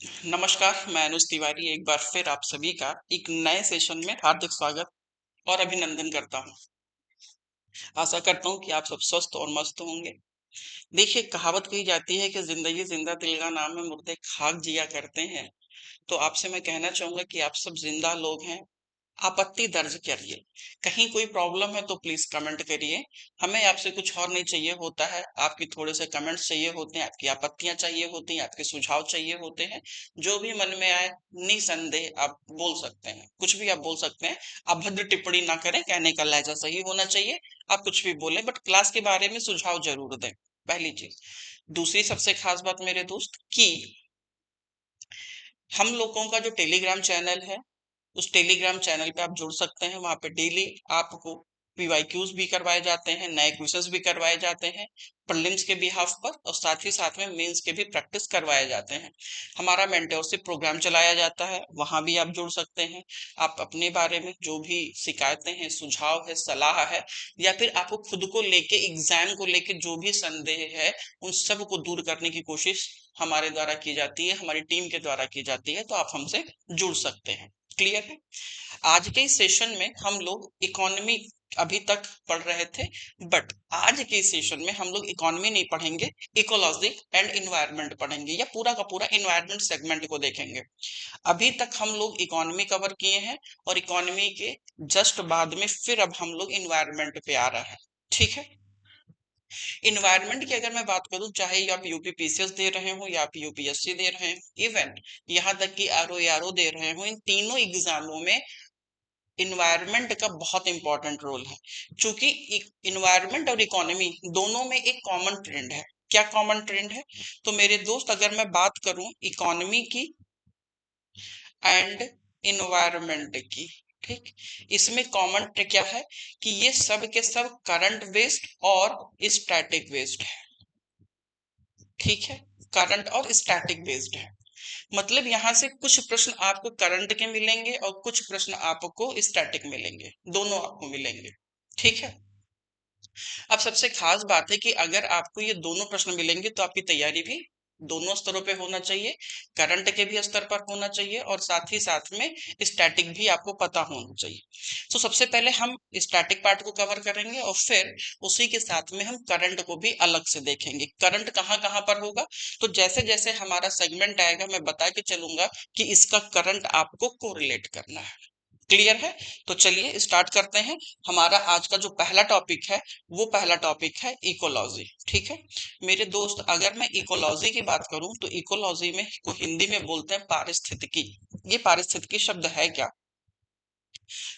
नमस्कार, मैं अनुज तिवारी एक बार फिर आप सभी का एक नए सेशन में हार्दिक स्वागत और अभिनंदन करता हूं। आशा करता हूं कि आप सब स्वस्थ और मस्त होंगे। देखिए, कहावत कही जाती है कि जिंदगी जिंदा दिल का नाम है, मुर्दे खाक जिया करते हैं। तो आपसे मैं कहना चाहूंगा कि आप सब जिंदा लोग हैं। आपत्ति दर्ज करिए। कहीं कोई प्रॉब्लम है तो प्लीज कमेंट करिए। हमें आपसे कुछ और नहीं चाहिए होता है, आपकी थोड़े से कमेंट्स चाहिए होते हैं, आपकी आपत्तियां चाहिए होती हैं, आपके सुझाव चाहिए होते हैं। जो भी मन में आए निसंदेह आप बोल सकते हैं, कुछ भी आप बोल सकते हैं। अभद्र टिप्पणी ना करें, कहने का लहजा सही होना चाहिए। आप कुछ भी बोलें, बट क्लास के बारे में सुझाव जरूर दें। पहली चीज। दूसरी सबसे खास बात मेरे दोस्त कि हम लोगों का जो टेलीग्राम चैनल है, उस टेलीग्राम चैनल पे आप जुड़ सकते हैं। वहां पे डेली आपको पीवाईक्यूज भी करवाए जाते हैं, नए क्विजेस भी करवाए जाते हैं प्रीलिम्स के बिहाफ पर, और साथ ही साथ में मेंस के भी प्रैक्टिस करवाए जाते हैं। हमारा मेंटरशिप प्रोग्राम चलाया जाता है, वहां भी आप जुड़ सकते हैं। आप अपने बारे में जो भी शिकायतें हैं, सुझाव है, सलाह है, या फिर आपको खुद को लेके, एग्जाम को लेके जो भी संदेह है, उन सब को दूर करने की कोशिश हमारे द्वारा की जाती है, हमारी टीम के द्वारा की जाती है। तो आप हमसे जुड़ सकते हैं। क्लियर है? आज के इस सेशन में हम लोग इकोनॉमी अभी तक पढ़ रहे थे, बट आज के इस सेशन में हम लोग इकोनॉमी नहीं पढ़ेंगे, इकोलॉजी एंड इन्वायरमेंट पढ़ेंगे, या पूरा का पूरा इन्वायरमेंट सेगमेंट को देखेंगे। अभी तक हम लोग इकोनॉमी कवर किए हैं, और इकोनॉमी के जस्ट बाद में फिर अब हम लोग इन्वायरमेंट पे आ रहे हैं। ठीक है? इन्वायरमेंट की अगर मैं बात करूं, चाहे आप यूपीपीसीएस दे रहे हो या आप यूपीएससी दे रहे हैं, इवन यहाँ तक कि आरओ दे रहे हो, इन तीनों एग्जामों में इन्वायरमेंट का बहुत इंपॉर्टेंट रोल है। क्योंकि इन्वायरमेंट और इकोनॉमी दोनों में एक कॉमन ट्रेंड है। क्या कॉमन ट्रेंड है? तो मेरे दोस्त, अगर मैं बात करूं इकोनॉमी की एंड इन्वायरमेंट की, ठीक, इसमें कॉमन क्या है कि ये सब के सब करंट बेस्ड और स्टैटिक बेस्ड है। ठीक है? करंट और स्टैटिक बेस्ड है। मतलब यहां से कुछ प्रश्न आपको करंट के मिलेंगे और कुछ प्रश्न आपको स्टैटिक मिलेंगे, दोनों आपको मिलेंगे। ठीक है? अब सबसे खास बात है कि अगर आपको ये दोनों प्रश्न मिलेंगे तो आपकी तैयारी भी दोनों स्तरों पे होना चाहिए। करंट के भी स्तर पर होना चाहिए, और साथ ही साथ में स्टैटिक भी आपको पता होना चाहिए। तो सबसे पहले हम स्टैटिक पार्ट को कवर करेंगे, और फिर उसी के साथ में हम करंट को भी अलग से देखेंगे। करंट कहाँ कहाँ पर होगा, तो जैसे जैसे हमारा सेगमेंट आएगा मैं बता के चलूंगा कि इसका करंट आपको कोरिलेट करना है। क्लियर है? तो चलिए स्टार्ट करते हैं। हमारा आज का जो पहला टॉपिक है, वो पहला टॉपिक है इकोलॉजी। ठीक है मेरे दोस्त, अगर मैं इकोलॉजी की बात करूं तो इकोलॉजी में को हिंदी में बोलते हैं पारिस्थितिकी। ये पारिस्थितिकी शब्द है क्या?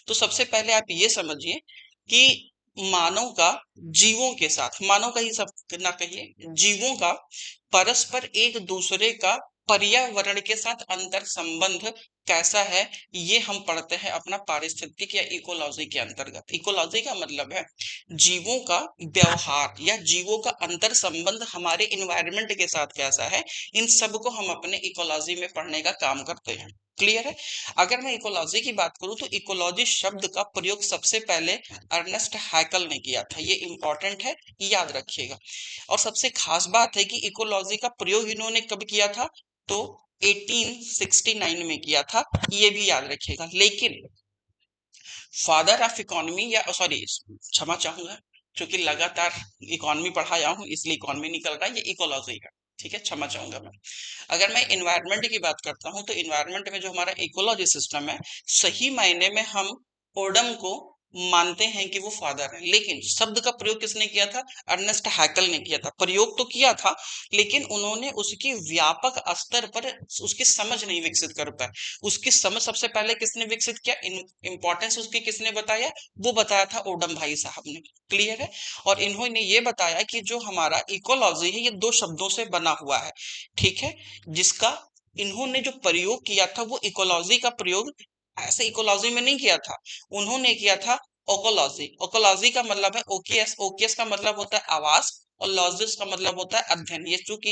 तो सबसे पहले आप ये समझिए कि मानव का जीवों के साथ, मानव का ही सब ना कहिए, जीवों का परस्पर एक दूसरे का पर्यावरण के साथ अंतर संबंध कैसा है, ये हम पढ़ते हैं अपना पारिस्थितिक या इकोलॉजी के अंतर्गत। इकोलॉजी का मतलब है जीवों का व्यवहार या जीवों का अंतर संबंध हमारे इन्वायरमेंट के साथ कैसा है। इन सब को हम अपने इकोलॉजी में पढ़ने का काम करते हैं। क्लियर है? अगर मैं इकोलॉजी की बात करूं तो इकोलॉजी शब्द का प्रयोग सबसे पहले अर्नेस्ट हैकल ने किया था। ये इंपॉर्टेंट है, याद रखिएगा। और सबसे खास बात है कि इकोलॉजी का प्रयोग इन्होंने कब किया था, तो 1869 में किया था। ये भी याद रखिएगा। लेकिन फादर ऑफ इकोनॉमी, या सॉरी, क्षमा चाहूंगा, क्योंकि लगातार इकोनॉमी पढ़ाया हूं इसलिए इकोनॉमी निकल रहा है, ये इकोलॉजी है। ठीक है, क्षमा चाहूंगा मैं। अगर मैं इन्वायरमेंट की बात करता हूं तो इन्वायरमेंट में जो हमारा इकोलॉजी सिस्टम है, सही मायने में हम ओडम को मानते हैं कि वो फादर है। लेकिन शब्द का प्रयोग किसने किया था? अर्नेस्ट हैकल ने किया था। प्रयोग तो किया था, लेकिन उन्होंने उसकी व्यापक स्तर पर उसकी समझ नहीं विकसित कर पाए। उसकी समझ सबसे पहले किसने विकसित किया, इंपॉर्टेंस उसकी किसने बताया? वो बताया था ओडम भाई साहब ने। क्लियर है? और इन्होंने ये बताया कि जो हमारा इकोलॉजी है ये दो शब्दों से बना हुआ है। ठीक है? जिसका इन्होंने जो प्रयोग किया था वो इकोलॉजी का प्रयोग ऐसे इकोलॉजी में नहीं किया था, उन्होंने किया था ओकोलॉजी। ओकोलॉजी का मतलब है ओकेएस, ओकेएस का मतलब होता है आवास, और लॉजिस का मतलब होता है अध्ययन। ये चूंकि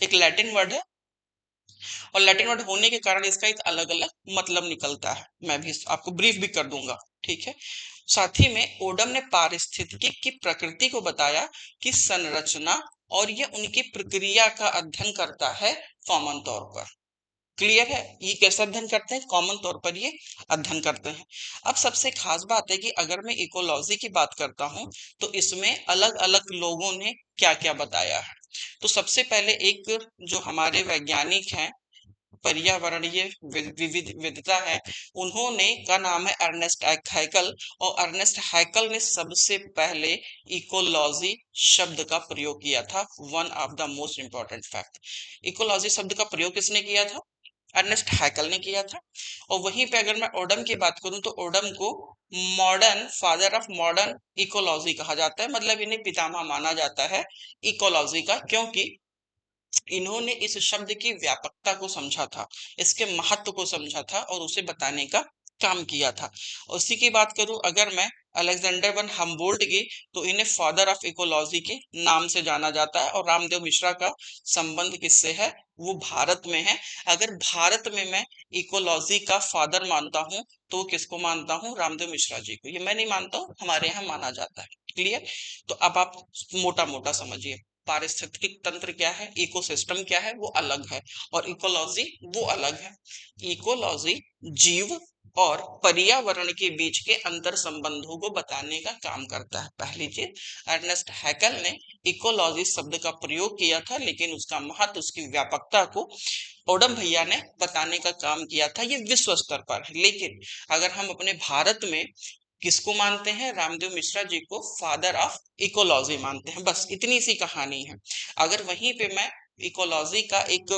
एक लैटिन वर्ड है, और लैटिन वर्ड होने के कारण इसका एक अलग अलग मतलब निकलता है। मैं भी आपको ब्रीफ भी कर दूंगा। ठीक है? साथ ही में ओडम ने पारिस्थितिकी की प्रकृति को बताया कि संरचना और ये उनकी प्रक्रिया का अध्ययन करता है कॉमन तौर पर। क्लियर है? ये कैसे अध्ययन करते हैं? कॉमन तौर पर ये अध्ययन करते हैं। अब सबसे खास बात है कि अगर मैं इकोलॉजी की बात करता हूं तो इसमें अलग अलग लोगों ने क्या क्या बताया है। तो सबसे पहले एक जो हमारे वैज्ञानिक हैं, पर्यावरणीय विविधता है, उन्होंने का नाम है अर्नेस्ट हैकल। और अर्नेस्ट हैकल ने सबसे पहले इकोलॉजी शब्द का प्रयोग किया था। One of the most important fact, ecology शब्द का प्रयोग किसने किया था? अर्नेस्ट हैकल ने किया था। और वहीं पे अगर मैं ओडम की बात करूं तो ओडम को modern father of modern ecology कहा जाता है, मतलब इन्हें पितामह माना जाता है इकोलॉजी का, क्योंकि इन्होंने इस शब्द की व्यापकता को समझा था, इसके महत्व को समझा था और उसे बताने का काम किया था। उसी की बात करूं अगर मैं अलेक्जेंडर वन हम्बोल्ट की, तो इन्हें फादर ऑफ इकोलॉजी के नाम से जाना जाता है। और रामदेव मिश्रा का संबंध किससे है? वो भारत में है। अगर भारत में मैं इकोलॉजी का फादर मानता हूं तो किसको मानता हूं? रामदेव मिश्रा जी को। ये मैं नहीं मानता हूं, हमारे यहाँ माना जाता है। क्लियर? तो अब आप मोटा मोटा समझिए, पारिस्थितिक तंत्र क्या है, इकोसिस्टम क्या है, वो अलग है, और इकोलॉजी वो अलग है। इकोलॉजी जीव और पर्यावरण के बीच के अंतर संबंधों को बताने का काम करता है। पहली चीज, अर्नेस्ट हैकल ने इकोलॉजी शब्द का प्रयोग किया था, लेकिन उसका महत्व, उसकी व्यापकता को ओडम भैया ने बताने का काम किया था। ये विश्व स्तर पर है। लेकिन अगर हम अपने भारत में किसको मानते हैं? रामदेव मिश्रा जी को फादर ऑफ इकोलॉजी मानते हैं। बस इतनी सी कहानी है। अगर वहीं पे मैं इकोलॉजी का एक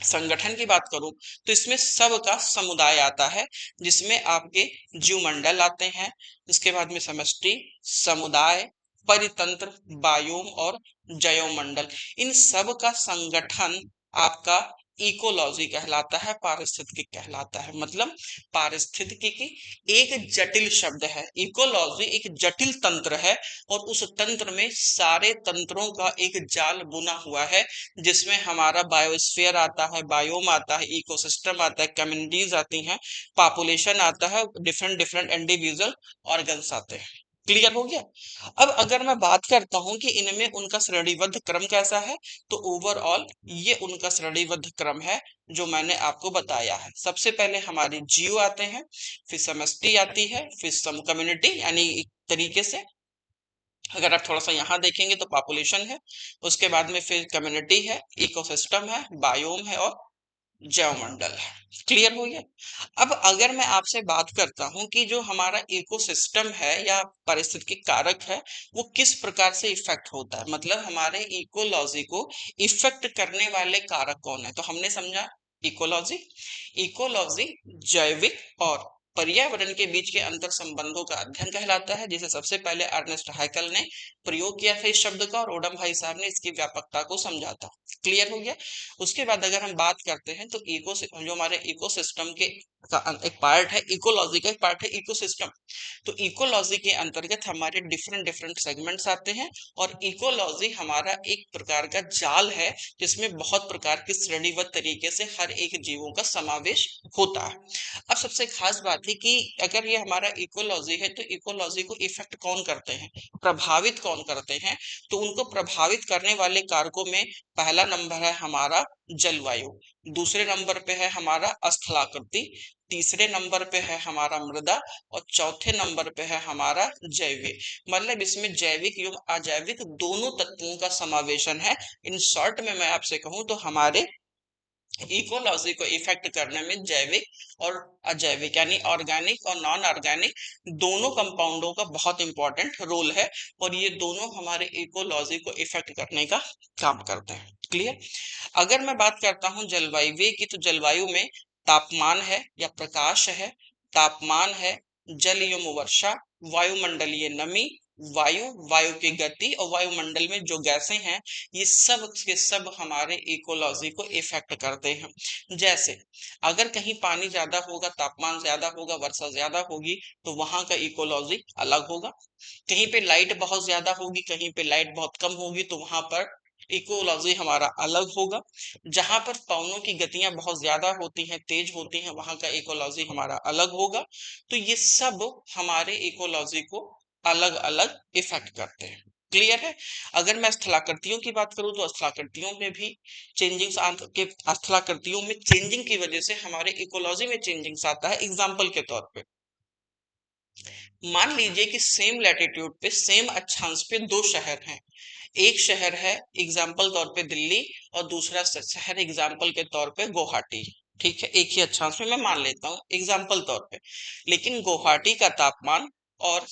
संगठन की बात करूं तो इसमें सबका समुदाय आता है, जिसमें आपके जीवमंडल आते हैं, इसके बाद में समष्टि, समुदाय, परितंत्र, बायोम और जैवमंडल, इन सब का संगठन आपका इकोलॉजी कहलाता है, पारिस्थितिकी कहलाता है। मतलब पारिस्थितिकी की एक जटिल शब्द है, इकोलॉजी एक जटिल तंत्र है, और उस तंत्र में सारे तंत्रों का एक जाल बुना हुआ है, जिसमें हमारा बायोस्फीयर आता है, बायोम आता है, इकोसिस्टम आता है, कम्युनिटीज आती हैं, पॉपुलेशन आता है, डिफरेंट डिफरेंट इंडिविजुअल ऑर्गन्स आते हैं। क्लियर हो गया? अब अगर मैं बात करता हूं कि इनमें उनका श्रेणीबद्ध क्रम कैसा है, तो ओवरऑल ये उनका श्रेणीबद्ध क्रम है जो मैंने आपको बताया है। सबसे पहले हमारे जीव आते हैं, फिर समष्टि आती है, फिर सम कम्युनिटी, यानी एक तरीके से अगर आप थोड़ा सा यहाँ देखेंगे तो पॉपुलेशन है, उसके बाद में फिर कम्युनिटी है, इकोसिस्टम है, बायोम है और जैवमंडल है। क्लियर हो गया? अब अगर मैं आपसे बात करता हूं कि जो हमारा इकोसिस्टम है या पारिस्थितिकी कारक है, वो किस प्रकार से इफेक्ट होता है, मतलब हमारे इकोलॉजी को इफेक्ट करने वाले कारक कौन है, तो हमने समझा इकोलॉजी। इकोलॉजी जैविक और पर्यावरण के बीच के अंतर संबंधों का अध्ययन कहलाता है, जिसे सबसे पहले अर्नेस्ट हैकल ने प्रयोग किया था इस शब्द का, और ओडम भाई साहब ने इसकी व्यापकता को समझा था। क्लियर हो गया? उसके बाद अगर हम बात करते हैं तो जो हमारे इकोसिस्टम के का एक पार्ट है, इकोलॉजी का एक पार्ट है इकोसिस्टम। तो इकोलॉजी के अंतर्गत हमारे डिफरेंट डिफरेंट सेगमेंट्स आते हैं, और इकोलॉजी हमारा एक प्रकार का जाल है, जिसमें बहुत प्रकार की श्रेणीबद्ध तरीके से हर एक जीवों का समावेश होता है। अब सबसे खास बात है कि अगर ये हमारा इकोलॉजी है तो इकोलॉजी को इफेक्ट कौन करते हैं, प्रभावित कौन करते हैं? तो उनको प्रभावित करने वाले कारकों में पहला नंबर है हमारा जलवायु, दूसरे नंबर पे है हमारा स्थलाकृति, तीसरे नंबर पे है हमारा मृदा, और चौथे नंबर पे है हमारा जैविक। मतलब इसमें जैविक एवं अजैविक दोनों तत्वों का समावेशन है। इन शॉर्ट में मैं आपसे कहूं तो हमारे इकोलॉजी को इफेक्ट करने में जैविक और अजैविक यानी ऑर्गेनिक और नॉन ऑर्गेनिक दोनों कंपाउंडों का बहुत इंपॉर्टेंट रोल है, और ये दोनों हमारे इकोलॉजी को इफेक्ट करने का काम करते हैं। क्लियर? अगर मैं बात करता हूं जलवायु की, तो जलवायु में तापमान है या प्रकाश है, तापमान है, जल एवं वर्षा, वायुमंडलीय नमी, वायु, वायु की गति, और वायुमंडल में जो गैसें हैं, ये सब के सब हमारे इकोलॉजी को इफेक्ट करते हैं। जैसे अगर कहीं पानी ज्यादा होगा, तापमान ज्यादा होगा, वर्षा ज्यादा होगी, तो वहां का इकोलॉजी अलग होगा। कहीं पे लाइट बहुत ज्यादा होगी, कहीं पे लाइट बहुत कम होगी, तो वहां पर इकोलॉजी हमारा अलग होगा। जहां पर पवनों की गतियां बहुत ज्यादा होती हैं, तेज होती हैं, वहां का इकोलॉजी हमारा अलग होगा। तो ये सब हमारे इकोलॉजी को अलग अलग इफेक्ट करते हैं। क्लियर है। अगर मैं स्थलाकृतियों की बात करूं तो स्थलाकृतियों में भी स्थलाकृतियों में चेंजिंग की वजह से हमारे इकोलॉजी में चेंजिंग्स आता है। एग्जाम्पल के तौर पे मान लीजिए कि सेम लैटिट्यूड पे सेम अक्षांश पे दो शहर हैं। एक शहर है एग्जाम्पल तौर पे दिल्ली, और दूसरा शहर एग्जाम्पल के तौर पे गुवाहाटी। ठीक है, एक ही अक्षांश में मैं मान लेता हूँ एग्जाम्पल तौर पे। लेकिन गुवाहाटी का तापमान और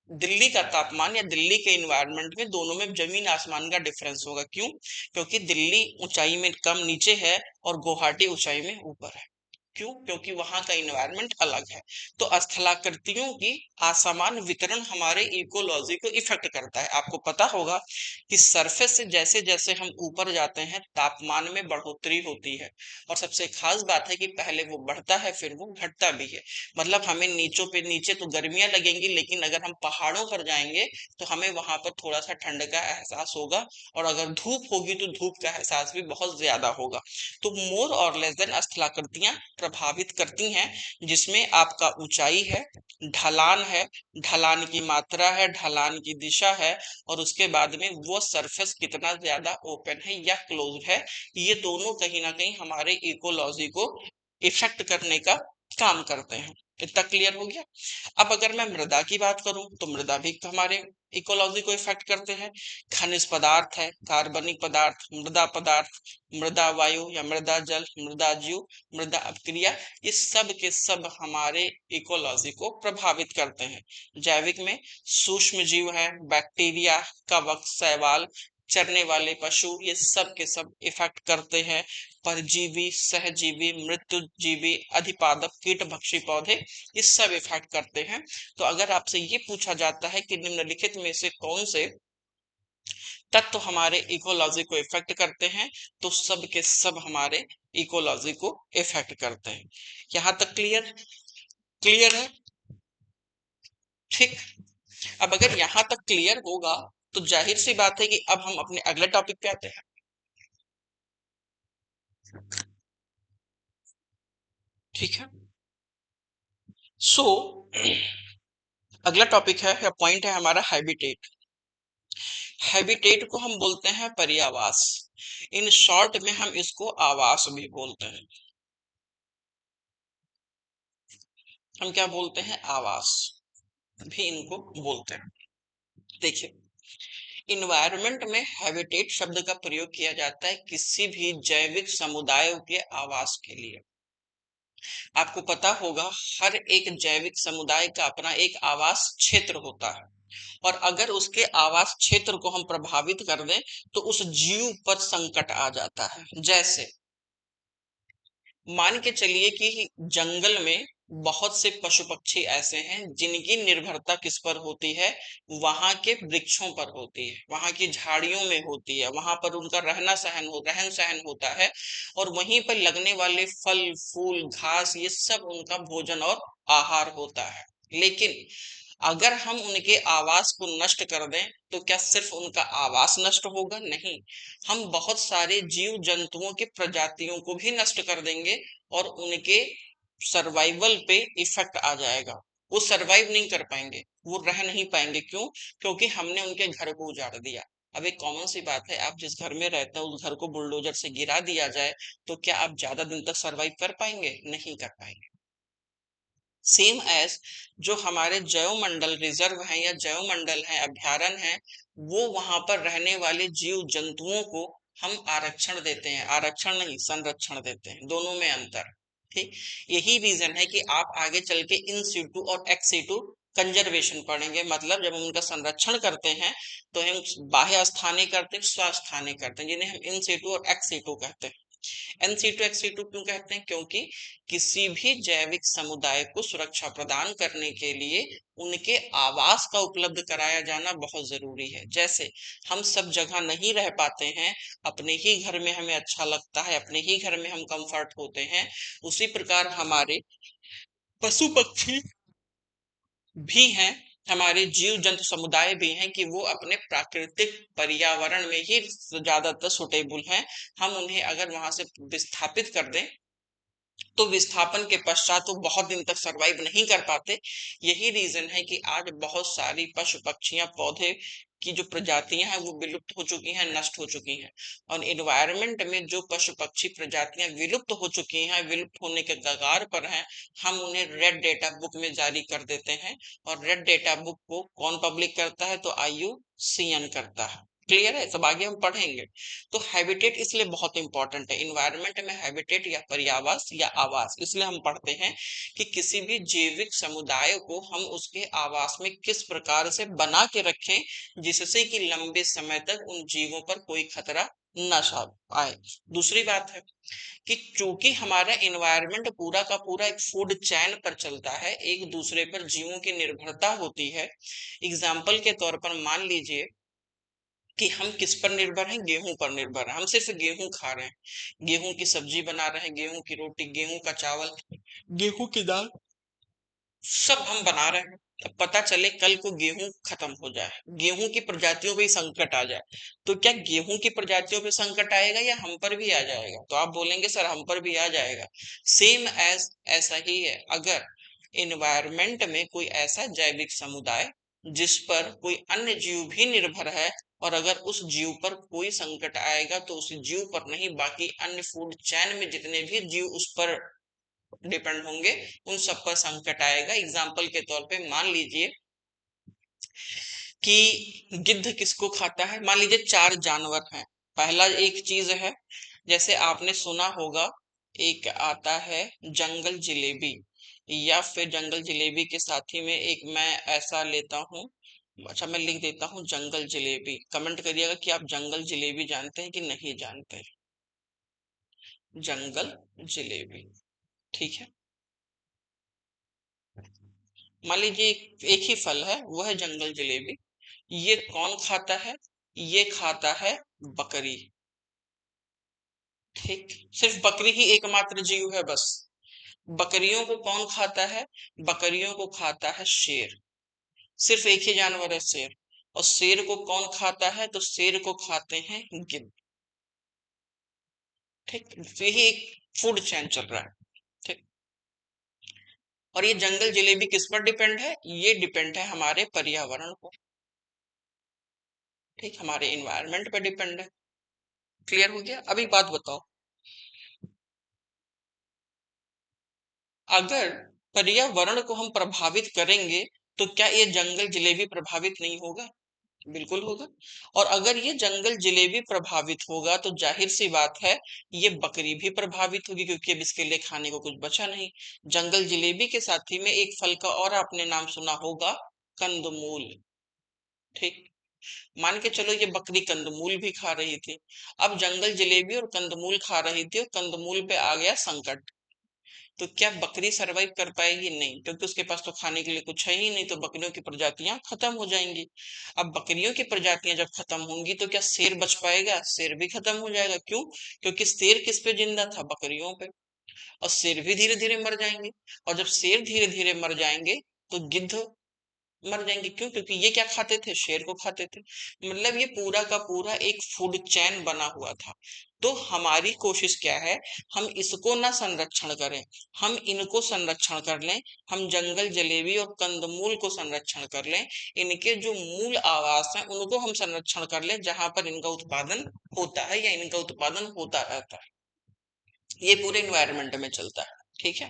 दिल्ली का तापमान या दिल्ली के इन्वायरमेंट में, दोनों में जमीन आसमान का डिफरेंस होगा। क्यों? क्योंकि दिल्ली ऊंचाई में कम नीचे है और गुवाहाटी ऊंचाई में ऊपर है। क्यों? क्योंकि वहां का इन्वायरमेंट अलग है। तो स्थलाकृतियों की असमान वितरण हमारे इकोलॉजी को इफेक्ट करता है। आपको पता होगा कि सरफेस से जैसे जैसे हम ऊपर जाते हैं तापमान में बढ़ोतरी होती है, और सबसे खास बात है कि पहले वो बढ़ता है फिर वो घटता भी है। मतलब हमें नीचों पे नीचे तो गर्मियां लगेंगी, लेकिन अगर हम पहाड़ों पर जाएंगे तो हमें वहां पर थोड़ा सा ठंड का एहसास होगा, और अगर धूप होगी तो धूप का एहसास भी बहुत ज्यादा होगा। तो मोर और लेस देन स्थलाकृतियां प्रभावित करती हैं, जिसमें आपका ऊंचाई है, ढलान है, ढलान की मात्रा है, ढलान की दिशा है, और उसके बाद में वो सरफेस कितना ज्यादा ओपन है या क्लोज है। ये दोनों कहीं ना कहीं हमारे इकोलॉजी को इफेक्ट करने का काम करते हैं। इतना क्लियर हो गया। अब अगर मैं मृदा की बात करूं तो मृदा भी हमारे इकोलॉजी को इफेक्ट करते हैं। खनिज पदार्थ है, कार्बनिक पदार्थ, मृदा पदार्थ, मृदा वायु या मृदा जल, मृदा जीव, मृदा अपक्रिया, ये सब के सब हमारे इकोलॉजी को प्रभावित करते हैं। जैविक में सूक्ष्म जीव है, बैक्टीरिया, कवक, शैवाल, चरने वाले पशु, ये सब के सब इफेक्ट करते हैं। परजीवी, सहजीवी, मृत्युजीवी, अधिपादक, कीटभक्षी पौधे, ये सब इफेक्ट करते हैं। तो अगर आपसे ये पूछा जाता है कि निम्नलिखित में से कौन से तत्व हमारे इकोलॉजी को इफेक्ट करते हैं, तो सब के सब हमारे इकोलॉजी को इफेक्ट करते हैं। यहां तक क्लियर? क्लियर है? ठीक। अब अगर यहां तक क्लियर होगा तो जाहिर सी बात है कि अब हम अपने अगले टॉपिक पे आते हैं। ठीक है। सो अगला टॉपिक है या पॉइंट है हमारा हैबिटेट। हैबिटेट को हम बोलते हैं पर्यावास। इन शॉर्ट में हम इसको आवास भी बोलते हैं। हम क्या बोलते हैं? आवास भी इनको बोलते हैं। देखिए, इन्वायरमेंट में हैबिटेट शब्द का प्रयोग किया जाता है किसी भी जैविक समुदायों के आवास के लिए। आपको पता होगा हर एक जैविक समुदाय का अपना एक आवास क्षेत्र होता है, और अगर उसके आवास क्षेत्र को हम प्रभावित कर दें तो उस जीव पर संकट आ जाता है। जैसे मान के चलिए कि जंगल में बहुत से पशु पक्षी ऐसे हैं जिनकी निर्भरता किस पर होती है? वहां के वृक्षों पर होती है, वहां की झाड़ियों में होती है, वहां पर उनका रहन सहन होता है, और वहीं पर लगने वाले फल फूल घास, ये सब उनका भोजन और आहार होता है। लेकिन अगर हम उनके आवास को नष्ट कर दें तो क्या सिर्फ उनका आवास नष्ट होगा? नहीं, हम बहुत सारे जीव जंतुओं की प्रजातियों को भी नष्ट कर देंगे, और उनके सर्वाइवल पे इफेक्ट आ जाएगा। वो सरवाइव नहीं कर पाएंगे, वो रह नहीं पाएंगे। क्यों? क्योंकि हमने उनके घर को उजाड़ दिया। अब एक कॉमन सी बात है, आप जिस घर में रहते हैं उस घर को बुलडोजर से गिरा दिया जाए तो क्या आप ज्यादा दिन तक सरवाइव कर पाएंगे? नहीं कर पाएंगे। सेम एज जो हमारे जैव मंडल रिजर्व हैं या जैव मंडल हैं, अभ्यारण्य हैं, वो वहां पर रहने वाले जीव जंतुओं को हम आरक्षण देते हैं। आरक्षण नहीं, संरक्षण देते हैं, दोनों में अंतर। ठीक। यही रीजन है कि आप आगे चल के इन सीटू और एक्स सीटू कंजर्वेशन पढ़ेंगे। मतलब जब हम उनका संरक्षण करते हैं तो हम बाह्य स्थानीय करते हैं, स्वास्थानीय करते हैं, जिन्हें हम इन सीटू और एक्स सीटू कहते हैं। एनसीटू एक्सीटू क्यों कहते हैं? क्योंकि किसी भी जैविक समुदाय को सुरक्षा प्रदान करने के लिए उनके आवास का उपलब्ध कराया जाना बहुत जरूरी है। जैसे हम सब जगह नहीं रह पाते हैं, अपने ही घर में हमें अच्छा लगता है, अपने ही घर में हम कंफर्ट होते हैं, उसी प्रकार हमारे पशु पक्षी भी हैं, हमारे जीव जंतु समुदाय भी हैं कि वो अपने प्राकृतिक पर्यावरण में ही ज्यादातर सुटेबल हैं। हम उन्हें अगर वहां से विस्थापित कर दें तो विस्थापन के पश्चात वो बहुत दिन तक सरवाइव नहीं कर पाते। यही रीजन है कि आज बहुत सारी पशु पक्षियां, पौधे की जो प्रजातियां हैं वो विलुप्त हो चुकी हैं, नष्ट हो चुकी हैं। और इन्वायरमेंट में जो पशु पक्षी प्रजातियां विलुप्त हो चुकी हैं, विलुप्त होने के कगार पर हैं, हम उन्हें रेड डेटा बुक में जारी कर देते हैं। और रेड डेटा बुक को कौन पब्लिक करता है? तो IUCN करता है। क्लियर है? सब आगे हम पढ़ेंगे। तो हैबिटेट इसलिए बहुत इंपॉर्टेंट है। इन्वायरमेंट में हैबिटेट या पर्यावास या आवास इसलिए हम पढ़ते हैं कि किसी भी जैविक समुदाय को हम उसके आवास में किस प्रकार से बना के रखें, जिससे कि लंबे समय तक उन जीवों पर कोई खतरा न आए। दूसरी बात है कि चूंकि हमारा एनवायरनमेंट पूरा का पूरा एक फूड चैन पर चलता है, एक दूसरे पर जीवों की निर्भरता होती है। एग्जाम्पल के तौर पर मान लीजिए कि हम किस पर निर्भर हैं? गेहूं पर निर्भर हैं। हम सिर्फ गेहूं खा रहे हैं, गेहूं की सब्जी बना रहे हैं, गेहूं की रोटी, गेहूं का चावल, गेहूं की दाल, सब हम बना रहे हैं। अब पता चले कल को गेहूं खत्म हो जाए, गेहूं की प्रजातियों पे संकट आ जाए, तो क्या गेहूं की प्रजातियों पे संकट आएगा या हम पर भी आ जाएगा? तो आप बोलेंगे सर हम पर भी आ जाएगा। सेम एज ऐसा ही है, अगर एनवायरमेंट में कोई ऐसा जैविक समुदाय जिस पर कोई अन्य जीव भी निर्भर है, और अगर उस जीव पर कोई संकट आएगा तो उस जीव पर नहीं, बाकी अन्य फूड चैन में जितने भी जीव उस पर डिपेंड होंगे उन सब पर संकट आएगा। एग्जाम्पल के तौर पे मान लीजिए कि गिद्ध किसको खाता है? मान लीजिए चार जानवर हैं। पहला एक चीज है, जैसे आपने सुना होगा, एक आता है जंगल जिलेबी, या फिर जंगल जिलेबी के साथी में एक मैं ऐसा लेता हूँ। अच्छा, मैं लिख देता हूँ जंगल जिलेबी। कमेंट करिएगा कि आप जंगल जिलेबी जानते हैं कि नहीं जानते। जंगल जिलेबी, ठीक है। मान लीजिए एक ही फल है, वो है जंगल जलेबी। ये कौन खाता है? ये खाता है बकरी। ठीक, सिर्फ बकरी ही एकमात्र जीव है बस। बकरियों को कौन खाता है? बकरियों को खाता है शेर। सिर्फ एक ही जानवर है, शेर। और शेर को कौन खाता है? तो शेर को खाते हैं गिद्ध। ठीक, तो यही एक फूड चेन चल रहा है। ठीक, और ये जंगल जलेबी किस पर डिपेंड है? ये डिपेंड है हमारे पर्यावरण को। ठीक, हमारे इन्वायरमेंट पे डिपेंड है। क्लियर हो गया? अभी बात बताओ, अगर पर्यावरण को हम प्रभावित करेंगे तो क्या ये जंगल जिलेबी प्रभावित नहीं होगा? बिल्कुल होगा। और अगर ये जंगल जिलेबी प्रभावित होगा तो जाहिर सी बात है ये बकरी भी प्रभावित होगी, क्योंकि अब इसके लिए खाने को कुछ बचा नहीं। जंगल जिलेबी के साथ ही में एक फल का और आपने नाम सुना होगा, कंदमूल। ठीक, मान के चलो ये बकरी कंदमूल भी खा रही थी। अब जंगल जिलेबी और कंदमूल खा रही थी और कंदमूल पे आ गया संकट, तो क्या बकरी सरवाइव कर पाएगी? नहीं, क्योंकि उसके पास तो खाने के लिए कुछ है ही नहीं, तो बकरियों की प्रजातियां खत्म हो जाएंगी। अब बकरियों की प्रजातियां जब खत्म होंगी तो क्या शेर बच पाएगा? शेर भी खत्म हो जाएगा। क्यों? क्योंकि शेर किस पे जिंदा था? बकरियों पे। और शेर भी धीरे धीरे मर जाएंगे। और जब शेर धीरे धीरे मर जाएंगे तो गिद्ध मर जाएंगे। क्यों? क्योंकि ये क्या खाते थे? शेर को खाते थे। मतलब ये पूरा का पूरा एक फूड चैन बना हुआ था। तो हमारी कोशिश क्या है? हम इसको ना संरक्षण करें, हम इनको संरक्षण कर लें। हम जंगल जलेबी और कंदमूल को संरक्षण कर लें। इनके जो मूल आवास हैं उनको हम संरक्षण कर लें, जहां पर इनका उत्पादन होता है या इनका उत्पादन होता रहता है। ये पूरे इन्वायरमेंट में चलता है। ठीक है,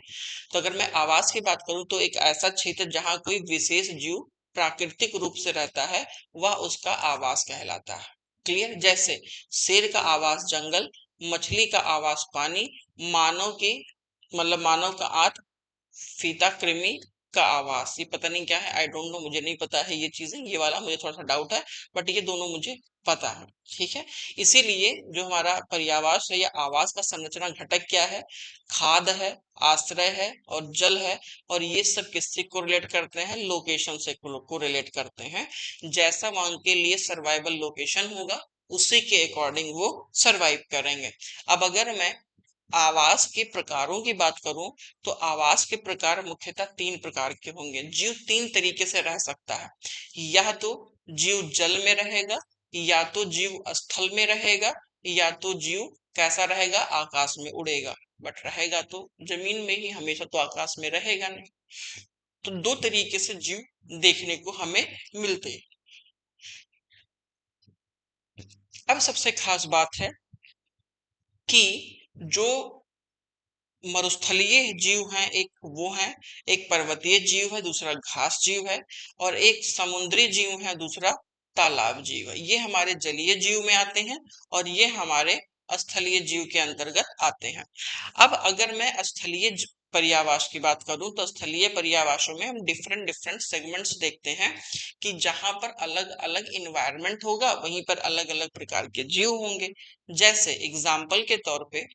तो अगर मैं आवास की बात करूं तो एक ऐसा क्षेत्र जहां कोई विशेष जीव प्राकृतिक रूप से रहता है, वह उसका आवास कहलाता है। क्लियर? जैसे शेर का आवास जंगल, मछली का आवास पानी, मानव की मतलब मानव का फीता कृमि का आवास, ये पता नहीं क्या है, आई डोंट नो, मुझे नहीं पता है ये चीजें, ये वाला मुझे थोड़ा सा डाउट है। बट ये दोनों मुझे पता है। ठीक है, इसीलिए जो हमारा पर्यावास है या आवास का संरचना घटक क्या है? खाद है, आश्रय है और जल है। और ये सब किससे कोरिलेट करते हैं? लोकेशन से कोरिलेट करते हैं। जैसा वहां के लिए सर्वाइवल लोकेशन होगा उसी के अकॉर्डिंग वो सरवाइव करेंगे। अब अगर मैं आवास के प्रकारों की बात करूं तो आवास के प्रकार मुख्यतः तीन प्रकार के होंगे। जीव तीन तरीके से रह सकता है, या तो जीव जल में रहेगा, या तो जीव स्थल में रहेगा, या तो जीव कैसा रहेगा? आकाश में उड़ेगा। बट रहेगा तो जमीन में ही, हमेशा तो आकाश में रहेगा नहीं। तो दो तरीके से जीव देखने को हमें मिलते हैं। अब सबसे खास बात है कि जो मरुस्थलीय जीव हैं, एक वो हैं, एक पर्वतीय जीव है, दूसरा घास जीव है, और एक समुद्री जीव है, दूसरा तालाब जीव है। ये हमारे जलीय जीव में आते हैं और ये हमारे स्थलीय जीव के अंतर्गत आते हैं। अब अगर मैं पर्यावास की बात करूं तो स्थलीय पर्यावासों में हम डिफरेंट डिफरेंट सेगमेंट्स देखते हैं कि जहां पर अलग अलग इन्वायरमेंट होगा वहीं पर अलग अलग प्रकार के जीव होंगे। जैसे एग्जाम्पल के तौर पे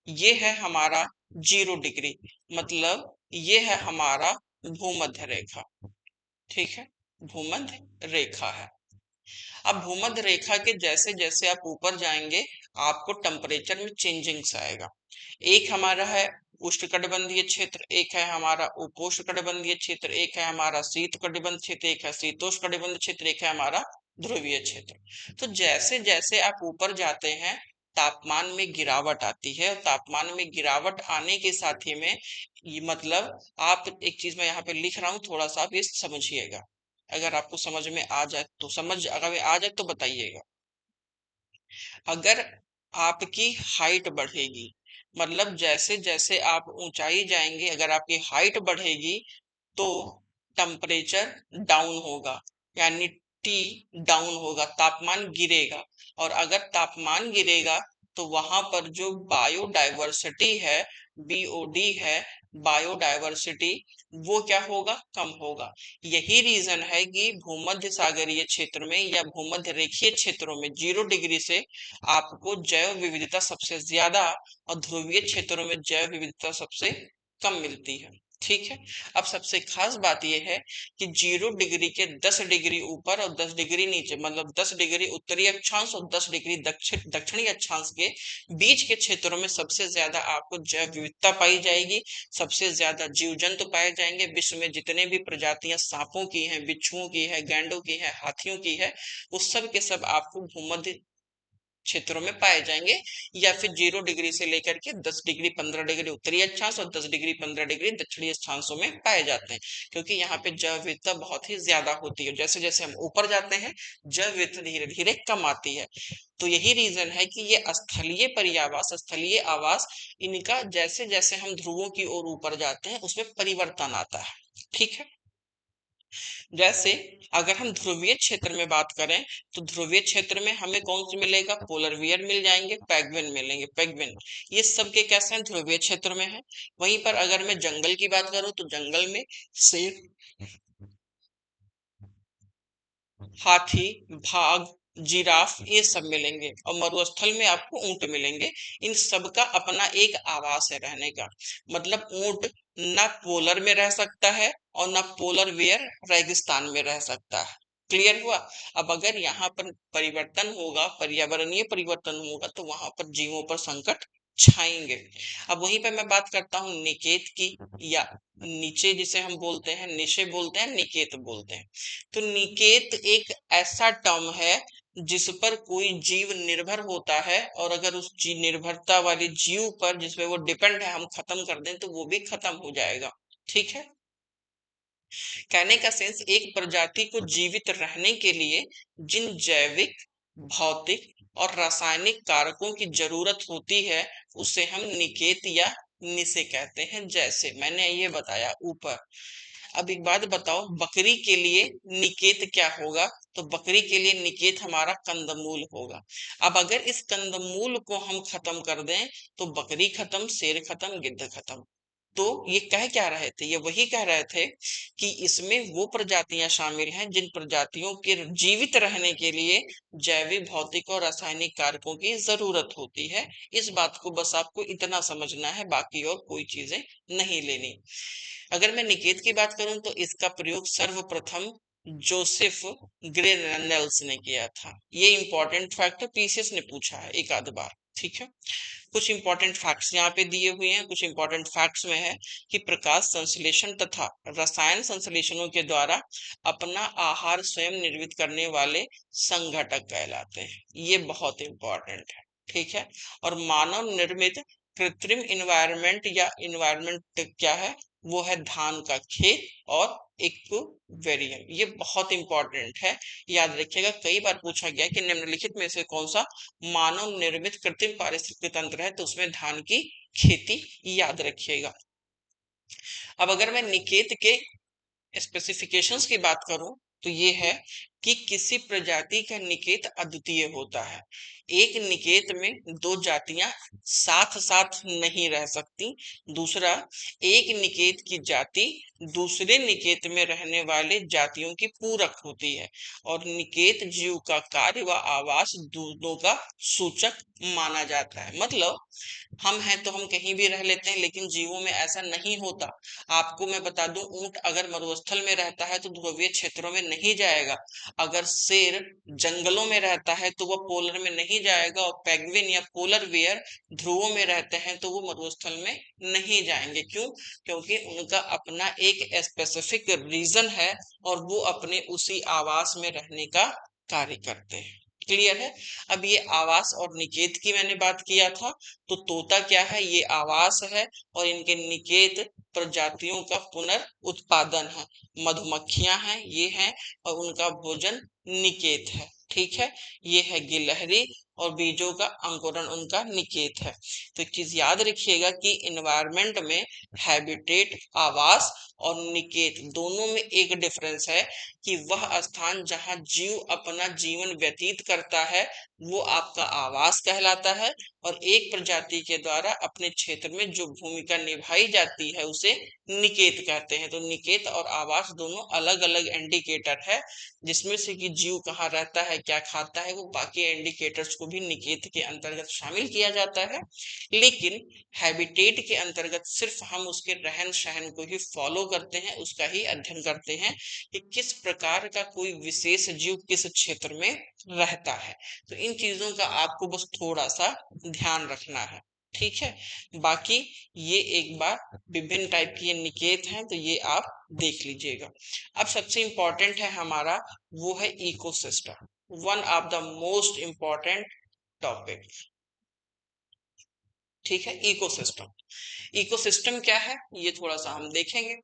ये है हमारा 0 डिग्री, मतलब ये है हमारा भूमध्य रेखा। ठीक है, भूमध्य रेखा है। अब भूमध्य रेखा के जैसे जैसे आप ऊपर जाएंगे आपको टेम्परेचर में चेंजिंग्स आएगा। एक हमारा है उष्णकटिबंधीय क्षेत्र, एक है हमारा उपोष्णकटिबंधीय क्षेत्र, एक है हमारा शीतकटिबंध क्षेत्र, एक है शीतोष्णकटिबंध क्षेत्र, एक है हमारा ध्रुवीय क्षेत्र। तो जैसे जैसे आप ऊपर जाते हैं तापमान में गिरावट आती है, और तापमान में गिरावट आने के साथ ही में ये मतलब आप एक चीज मैं यहाँ पे लिख रहा हूँ, थोड़ा सा आप ये समझिएगा। अगर आपको समझ में आ जाए तो अगर आ जाए तो बताइएगा। अगर आपकी हाइट बढ़ेगी, मतलब जैसे जैसे आप ऊंचाई जाएंगे, अगर आपकी हाइट बढ़ेगी तो टेम्परेचर डाउन होगा, यानी टी डाउन होगा, तापमान गिरेगा। और अगर तापमान गिरेगा तो वहां पर जो बायोडाइवर्सिटी है, बीओडी है, बायोडाइवर्सिटी, वो क्या होगा, कम होगा। यही रीजन है कि भूमध्य सागरीय क्षेत्र में या भूमध्य रेखीय क्षेत्रों में 0 डिग्री से आपको जैव विविधता सबसे ज्यादा और ध्रुवीय क्षेत्रों में जैव विविधता सबसे कम मिलती है। ठीक है। अब सबसे खास बात यह है कि 0 डिग्री के 10 डिग्री ऊपर और 10 डिग्री नीचे, मतलब 10 डिग्री उत्तरी अक्षांश और 10 डिग्री दक्षिणी अक्षांश के बीच के क्षेत्रों में सबसे ज्यादा आपको जैव विविधता पाई जाएगी, सबसे ज्यादा जीव जंतु पाए जाएंगे। विश्व में जितने भी प्रजातियां सांपों की हैं, बिच्छुओं की है, गैंडों की है, हाथियों की है, वो सब के सब आपको भूमध्य क्षेत्रों में पाए जाएंगे। या फिर 0 डिग्री से लेकर के 10 डिग्री 15 डिग्री उत्तरी अक्षांश और 10 डिग्री 15 डिग्री दक्षिणी अक्षांशों में पाए जाते हैं, क्योंकि यहाँ पे जैव विविधता बहुत ही ज्यादा होती है। जैसे जैसे हम ऊपर जाते हैं जैव विविधता धीरे धीरे कम आती है। तो यही रीजन है कि ये स्थलीय पर्यावास, स्थलीय आवास, इनका जैसे जैसे हम ध्रुवों की ओर ऊपर जाते हैं उसमें परिवर्तन आता है। ठीक है। जैसे अगर हम ध्रुवीय क्षेत्र में बात करें तो ध्रुवीय क्षेत्र में हमें कौन सी मिलेगा, पोलर बियर मिल जाएंगे, पेंगुइन मिलेंगे, पेंगुइन ये सब के कैसे हैं, ध्रुवीय क्षेत्र में है। वहीं पर अगर मैं जंगल की बात करूं तो जंगल में शेर, हाथी, भाग, जिराफ ये सब मिलेंगे, और मरुस्थल में आपको ऊंट मिलेंगे। इन सब का अपना एक आवास है रहने का। मतलब ऊंट ना पोलर में रह सकता है और ना पोलर वेयर रेगिस्तान में रह सकता है। क्लियर हुआ। अब अगर यहाँ पर परिवर्तन होगा, पर्यावरणीय परिवर्तन होगा, तो वहां पर जीवों पर संकट छाएंगे। अब वहीं पर मैं बात करता हूँ निकेत की, या नीचे जिसे हम बोलते हैं, निशे बोलते हैं, निकेत बोलते हैं। तो निकेत एक ऐसा टर्म है जिस पर कोई जीव निर्भर होता है, और अगर उस निर्भरता वाली जीव पर जिसपे वो डिपेंड है हम खत्म कर दें तो वो भी खत्म हो जाएगा। ठीक है। कहने का सेंस, एक प्रजाति को जीवित रहने के लिए जिन जैविक, भौतिक और रासायनिक कारकों की जरूरत होती है उसे हम निकेत या निषेक कहते हैं। जैसे मैंने ये बताया ऊपर। अब एक बात बताओ, बकरी के लिए निकेत क्या होगा, तो बकरी के लिए निकेत हमारा कंदमूल होगा। अब अगर इस कंदमूल को हम खत्म कर दें तो बकरी खत्म, शेर खत्म, गिद्ध खत्म। तो ये कह क्या रहे थे, ये वही कह रहे थे कि इसमें वो प्रजातियां शामिल हैं जिन प्रजातियों के जीवित रहने के लिए जैविक, भौतिक और रासायनिक कारकों की जरूरत होती है। इस बात को बस आपको इतना समझना है, बाकी और कोई चीजें नहीं लेनी। अगर मैं निकेत की बात करूं तो इसका प्रयोग सर्वप्रथम जोसेफ ग्रेनल्स ने किया था। ये इंपॉर्टेंट फैक्ट है, पीसीएस ने पूछा है एक आध बार। ठीक है। कुछ इंपॉर्टेंट फैक्ट्स यहाँ पे दिए हुए हैं। कुछ इंपॉर्टेंट फैक्ट्स में है कि प्रकाश संश्लेषण तथा रसायन संश्लेषणों के द्वारा अपना आहार स्वयं निर्मित करने वाले संघटक कहलाते हैं। ये बहुत इंपॉर्टेंट है। ठीक है। और मानव निर्मित कृत्रिम इन्वायरमेंट या इन्वायरमेंट क्या है, वो है धान का खेत और एक्वेरियम। ये बहुत इंपॉर्टेंट है, याद रखिएगा। कई बार पूछा गया कि निम्नलिखित में से कौन सा मानव निर्मित कृत्रिम पारिस्थितिकी तंत्र है, तो उसमें धान की खेती याद रखिएगा। अब अगर मैं निकेत के स्पेसिफिकेशंस की बात करूं तो ये है कि किसी प्रजाति का निकेत अद्वितीय होता है। एक निकेत में दो जातियां साथ साथ नहीं रह सकती। दूसरा, एक निकेत की जाति दूसरे निकेत में रहने वाले जातियों की पूरक होती है और निकेत जीव का कार्य व आवास दोनों का सूचक माना जाता है। मतलब हम हैं तो हम कहीं भी रह लेते हैं, लेकिन जीवों में ऐसा नहीं होता। आपको मैं बता दूं, ऊंट अगर मरुस्थल में रहता है तो ध्रुवीय क्षेत्रों में नहीं जाएगा। अगर शेर जंगलों में रहता है तो वह पोलर में नहीं जाएगा, और पेंगुइन या पोलर बेयर ध्रुवों में रहते हैं तो वो मरुस्थल में नहीं जाएंगे। क्यों? क्योंकि उनका अपना एक स्पेसिफिक रीजन है और वो अपने उसी आवास में रहने का कार्य करते हैं। क्लियर है? अब ये आवास और निकेत की मैंने बात किया था, तो तोता क्या है? ये आवास है और इनके निकेत प्रजातियों का पुनर्उत्पादन है। मधुमक्खियां हैं, ये हैं, और उनका भोजन निकेत है। ठीक है? ये है गिलहरी, और बीजों का अंकुरण उनका निकेत है। तो एक चीज याद रखिएगा कि इन्वायरमेंट में हैबिटेट, आवास और निकेत दोनों में एक डिफरेंस है कि वह स्थान जहां जीव अपना जीवन व्यतीत करता है वो आपका आवास कहलाता है, और एक प्रजाति के द्वारा अपने क्षेत्र में जो भूमिका निभाई जाती है उसे निकेत कहते हैं। तो निकेत और आवास दोनों अलग अलग इंडिकेटर है, जिसमें से कि जीव कहाँ रहता है, क्या खाता है, वो बाकी इंडिकेटर्स को भी निकेत के अंतर्गत शामिल किया जाता है। लेकिन हैबिटेट के अंतर्गत सिर्फ हम उसके रहन सहन को ही फॉलो करते हैं, उसका ही अध्ययन करते हैं कि किस प्रकार का कोई विशेष जीव किस क्षेत्र में रहता है। तो इन चीजों का आपको बस थोड़ा सा ध्यान रखना है। ठीक है? बाकी ये एक बार विभिन्न टाइप के निकेत हैं, तो ये आप देख लीजिएगा। अब सबसे इंपॉर्टेंट है हमारा, वो है ecosystem, one of the most important topic. ठीक है? इकोसिस्टम, इकोसिस्टम क्या है ये थोड़ा सा हम देखेंगे।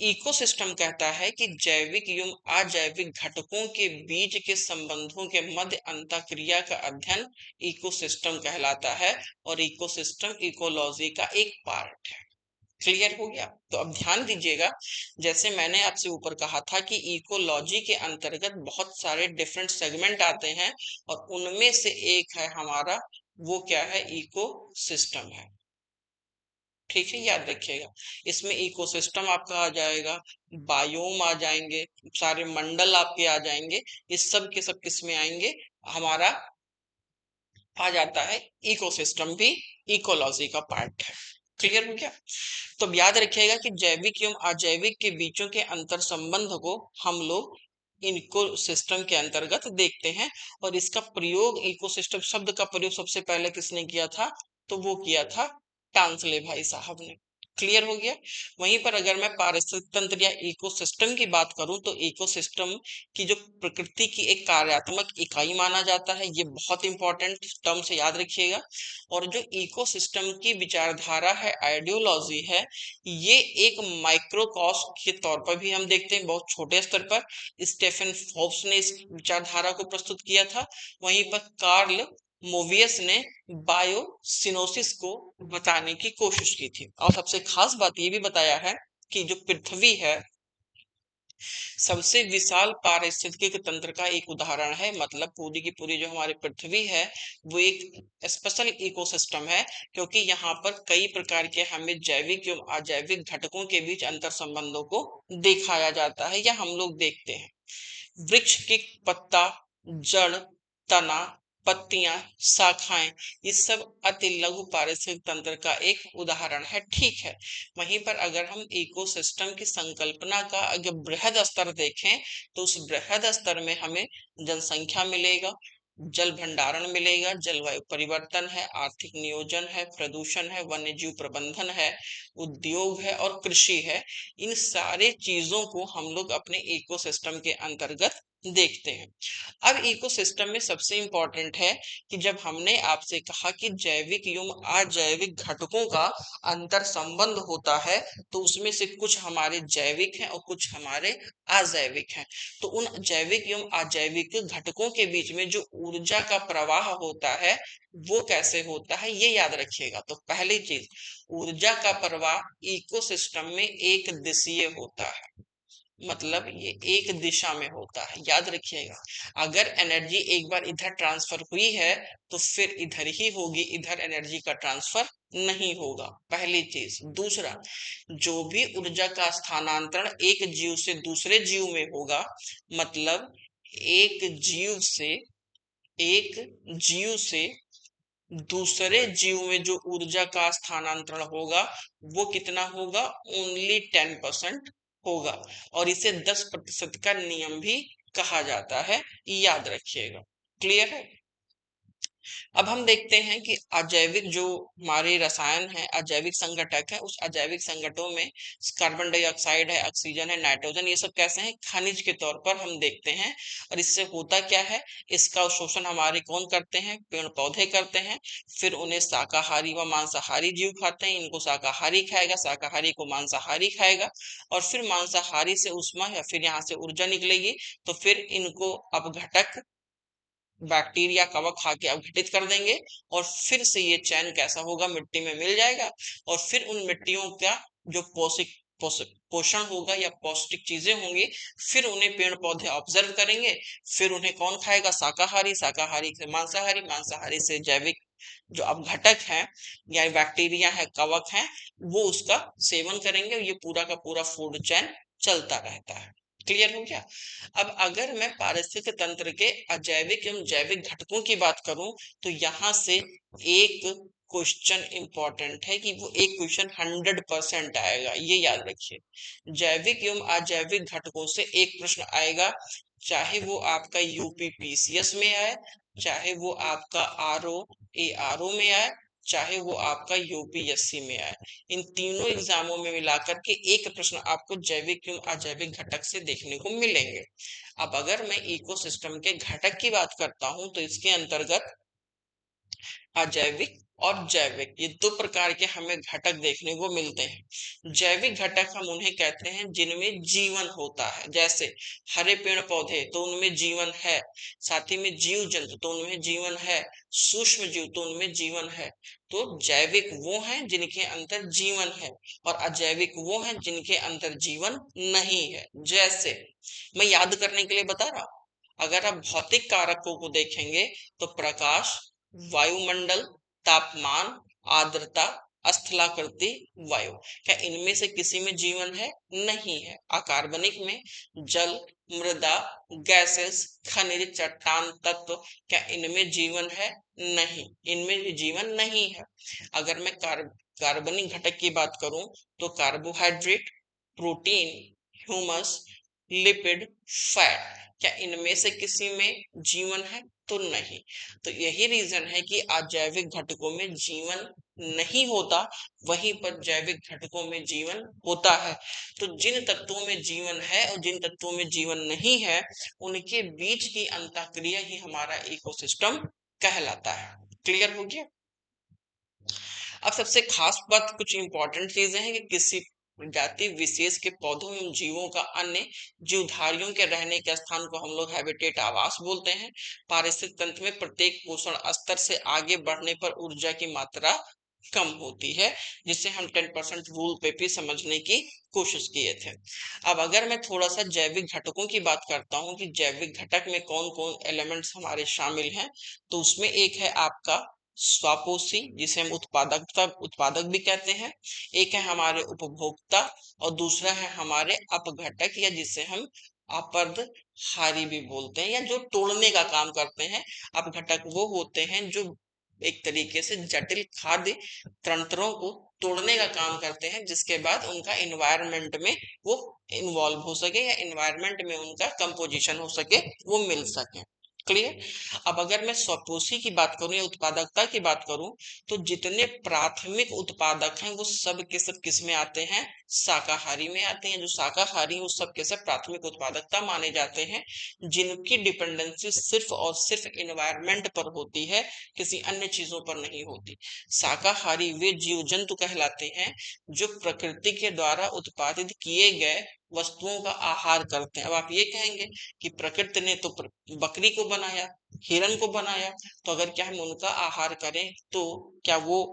इकोसिस्टम कहता है कि जैविक एवं अजैविक घटकों के बीच के संबंधों के मध्य अंतःक्रिया का अध्ययन इकोसिस्टम कहलाता है, और इकोसिस्टम इकोलॉजी का एक पार्ट है। क्लियर हो गया? तो अब ध्यान दीजिएगा, जैसे मैंने आपसे ऊपर कहा था कि इकोलॉजी के अंतर्गत बहुत सारे डिफरेंट सेगमेंट आते हैं, और उनमें से एक है हमारा, वो क्या है? इकोसिस्टम है। ठीक है? याद रखिएगा, इसमें इकोसिस्टम आपका आ जाएगा, बायोम आ जाएंगे, सारे मंडल आपके आ जाएंगे। इस सब के सब किस में आएंगे? हमारा आ जाता है इकोसिस्टम भी इकोलॉजी का पार्ट है। क्लियर हो गया? तो अब याद रखिएगा कि जैविक एवं अजैविक के बीचों के अंतर संबंध को हम लोग इको सिस्टम के अंतर्गत देखते हैं, और इसका प्रयोग, इकोसिस्टम शब्द का प्रयोग सबसे पहले किसने किया था? तो वो किया था टांसले भाई साहब ने। क्लियर हो गया? वहीं पर अगर मैं पारिस्थितिक तंत्र या इकोसिस्टम की बात करूं तो इकोसिस्टम की जो प्रकृति की एक कार्यात्मक इकाई माना जाता है, ये बहुत इंपॉर्टेंट टर्म से याद रखिएगा। और जो इकोसिस्टम की विचारधारा है, आइडियोलॉजी है, ये एक माइक्रोकॉस्म के तौर पर भी हम देखते हैं, बहुत छोटे स्तर पर। स्टेफन फोर्ब्स ने इस विचारधारा को प्रस्तुत किया था। वहीं पर कार्ल मोवियस ने बायोसिनोसिस को बताने की कोशिश की थी, और सबसे खास बात ये भी बताया है कि जो पृथ्वी है सबसे विशाल पारिस्थितिक तंत्र का एक उदाहरण है। मतलब पूरी की पूरी जो हमारी पृथ्वी है वो एक स्पेशल इकोसिस्टम है, क्योंकि यहाँ पर कई प्रकार के हमें जैविक एवं अजैविक घटकों के बीच अंतर संबंधों को दिखाया जाता है या हम लोग देखते हैं। वृक्ष की पत्ता, जड़, तना, पत्तियां, शाखाएं, ये सब अति लघु पारिस्थितिक तंत्र का एक उदाहरण है। ठीक है? वहीं पर अगर हम इकोसिस्टम की संकल्पना का अगर बृहद स्तर देखें तो उस बृहद स्तर में हमें जनसंख्या मिलेगा, जल भंडारण मिलेगा, जलवायु परिवर्तन है, आर्थिक नियोजन है, प्रदूषण है, वन्य जीव प्रबंधन है, उद्योग है और कृषि है। इन सारे चीजों को हम लोग अपने इकोसिस्टम के अंतर्गत देखते हैं। अब इकोसिस्टम में सबसे इंपॉर्टेंट है कि जब हमने आपसे कहा कि जैविक एवं अजैविक घटकों का अंतर संबंध होता है, तो उसमें से कुछ हमारे जैविक हैं और कुछ हमारे अजैविक हैं। तो उन जैविक एवं अजैविक घटकों के बीच में जो ऊर्जा का प्रवाह होता है वो कैसे होता है, ये याद रखिएगा। तो पहली चीज, ऊर्जा का प्रवाह इकोसिस्टम में एक दिशीय होता है, मतलब ये एक दिशा में होता है, याद रखिएगा। अगर एनर्जी एक बार इधर ट्रांसफर हुई है तो फिर इधर ही होगी, इधर एनर्जी का ट्रांसफर नहीं होगा, पहली चीज। दूसरा, जो भी ऊर्जा का स्थानांतरण एक जीव से दूसरे जीव में होगा, मतलब एक जीव से एक जीव से दूसरे जीव में जो ऊर्जा का स्थानांतरण होगा वो कितना होगा, ओनली 10% होगा। और इसे 10% का नियम भी कहा जाता है, याद रखिएगा। क्लियर है। अब हम देखते हैं कि अजैविक जो हमारे रसायन है, अजैविक संघटक है, उस अजैविक संगठनों में कार्बन डाइऑक्साइड है, ऑक्सीजन है, नाइट्रोजन, ये सब कैसे हैं, खनिज के तौर पर हम देखते हैं। और इससे होता क्या है, इसका शोषण हमारे कौन करते हैं, पेड़ पौधे करते हैं। फिर उन्हें शाकाहारी व मांसाहारी जीव खाते हैं, इनको शाकाहारी खाएगा, शाकाहारी को मांसाहारी खाएगा, और फिर मांसाहारी से उष्मा या फिर यहाँ से ऊर्जा निकलेगी, तो फिर इनको अपघटक बैक्टीरिया कवक खा के अपघटित कर देंगे। और फिर से ये चैन कैसा होगा, मिट्टी में मिल जाएगा। और फिर उन मिट्टियों का जो पोषण होगा या पौष्टिक चीजें होंगी, फिर उन्हें पेड़ पौधे ऑब्जर्व करेंगे। फिर उन्हें कौन खाएगा, शाकाहारी, शाकाहारी से मांसाहारी, मांसाहारी से जैविक जो अपघटक है या बैक्टीरिया है, कवक है, वो उसका सेवन करेंगे। और ये पूरा का पूरा फूड चैन चलता रहता है। क्लियर हो गया। अब अगर मैं पारिस्थितिक तंत्र के अजैविक एवं जैविक घटकों की बात करूं, तो यहां से एक क्वेश्चन इंपॉर्टेंट है कि वो एक क्वेश्चन 100% आएगा, ये याद रखिए। जैविक एवं अजैविक घटकों से एक प्रश्न आएगा, चाहे वो आपका यूपीपीसीएस में आए, चाहे वो आपका आरओ में आए, चाहे वो आपका यूपीएससी में आए। इन तीनों एग्जामों में मिलाकर के एक प्रश्न आपको जैविक एवं अजैविक घटक से देखने को मिलेंगे। अब अगर मैं इकोसिस्टम के घटक की बात करता हूं, तो इसके अंतर्गत अजैविक और जैविक, ये दो प्रकार के हमें घटक देखने को मिलते हैं। जैविक घटक हम उन्हें कहते हैं जिनमें जीवन होता है, जैसे हरे पेड़ पौधे तो उनमें जीवन है, साथ ही में जीव जंतु तो उनमें जीवन है, सूक्ष्म जीव तो उनमें जीवन है। तो जैविक वो हैं जिनके अंदर जीवन है, और अजैविक वो हैं जिनके अंदर जीवन नहीं है। जैसे मैं याद करने के लिए बता रहा हूं, अगर आप भौतिक कारकों को देखेंगे तो प्रकाश, वायुमंडल, तापमान, आर्द्रता, स्थलाकृति, वायु, क्या इनमें से किसी में जीवन है, नहीं है। अकार्बनिक में जल, मृदा, गैसेस, खनिज, चट्टान, तत्व, क्या इनमें जीवन है, नहीं, इनमें भी जीवन नहीं है। अगर मैं कार्बनिक घटक की बात करूं, तो carbohydrate, protein, humus, lipid, fat, क्या इनमें से किसी में जीवन है, तो नहीं। तो यही रीजन है कि अजैविक घटकों में जीवन नहीं होता, वहीं पर जैविक घटकों में जीवन होता है। तो जिन तत्वों में जीवन है और जिन तत्वों में जीवन नहीं है, उनके बीच की अंतःक्रिया ही हमारा इकोसिस्टम कहलाता है। क्लियर हो गया। अब सबसे खास बात, कुछ इंपॉर्टेंट चीजें हैं कि किसी प्रजाति विशेष के पौधों एवं जीवों का अन्य जीवधारियों के रहने के स्थान को हम लोग हैबिटेट, आवास बोलते हैं। पारिस्थितिक तंत्र में प्रत्येक पोषण स्तर से आगे बढ़ने पर ऊर्जा की मात्रा कम होती है, जिसे हम 10% रूल पे भी समझने की कोशिश किए थे। अब अगर मैं थोड़ा सा जैविक घटकों की बात करता हूँ कि जैविक घटक में कौन कौन एलिमेंट्स हमारे शामिल हैं, तो उसमें एक है आपका स्वापोषी, जिसे हम उत्पादक भी कहते हैं। एक है हमारे उपभोक्ता, और दूसरा है हमारे अपघटक, या जिसे हम अपरदहारी भी बोलते हैं, या जो तोड़ने का काम करते हैं। अपघटक वो होते हैं जो एक तरीके से जटिल खाद्य तंत्रों को तोड़ने का काम करते हैं, जिसके बाद उनका इन्वायरमेंट में वो इन्वॉल्व हो सके, या इन्वायरमेंट में उनका कंपोजिशन हो सके, वो मिल सके। क्लियर। अब अगर मैं स्वपोषी की बात करूं या उत्पादकता की बात करूं, तो जितने प्राथमिक उत्पादक हैं वो सब के सब किस में आते हैं, शाकाहारी में आते हैं। जो शाकाहारी हैं वो सब के सब प्राथमिक उत्पादकता माने जाते हैं, जिनकी डिपेंडेंसी सिर्फ और सिर्फ इन्वायरमेंट पर होती है, किसी अन्य चीजों पर नहीं होती। शाकाहारी वे जीव जंतु कहलाते हैं जो प्रकृति के द्वारा उत्पादित किए गए वस्तुओं का आहार करते हैं। अब आप ये कहेंगे कि प्रकृति ने तो बकरी को बनाया, हिरन को बनाया, तो अगर क्या हम उनका आहार करें तो क्या वो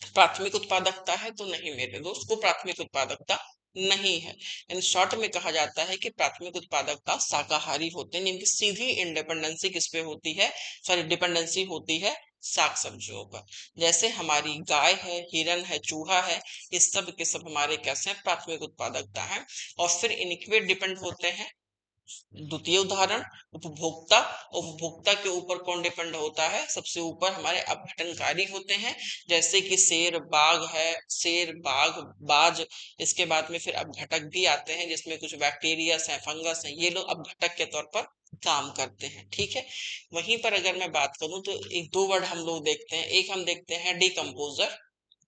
प्राथमिक उत्पादकता है? तो नहीं मेरे दोस्त, वो प्राथमिक उत्पादकता नहीं है। इन शॉर्ट में कहा जाता है कि प्राथमिक उत्पादकता शाकाहारी होते हैं, जिनकी सीधी इंडिपेंडेंसी किस पे होती है, सॉरी डिपेंडेंसी होती है साग सब्जियों पर। जैसे हमारी गाय है, हिरन है, चूहा है, इस सब के सब हमारे कैसे प्राथमिक उत्पादकता है। और फिर इनके डिपेंड होते हैं द्वितीय उदाहरण उपभोक्ता। उपभोक्ता के ऊपर कौन डिपेंड होता है, सबसे ऊपर हमारे अपघटनकारी होते हैं, जैसे कि शेर बाघ है, शेर बाघ बाज। इसके बाद में फिर अपघटक भी आते हैं जिसमें कुछ बैक्टीरिया है, फंगस है, ये लोग अपघटक के तौर पर काम करते हैं। ठीक है। वहीं पर अगर मैं बात करूं तो एक दो वर्ड हम लोग देखते हैं, एक हम देखते हैं डिकम्पोजर,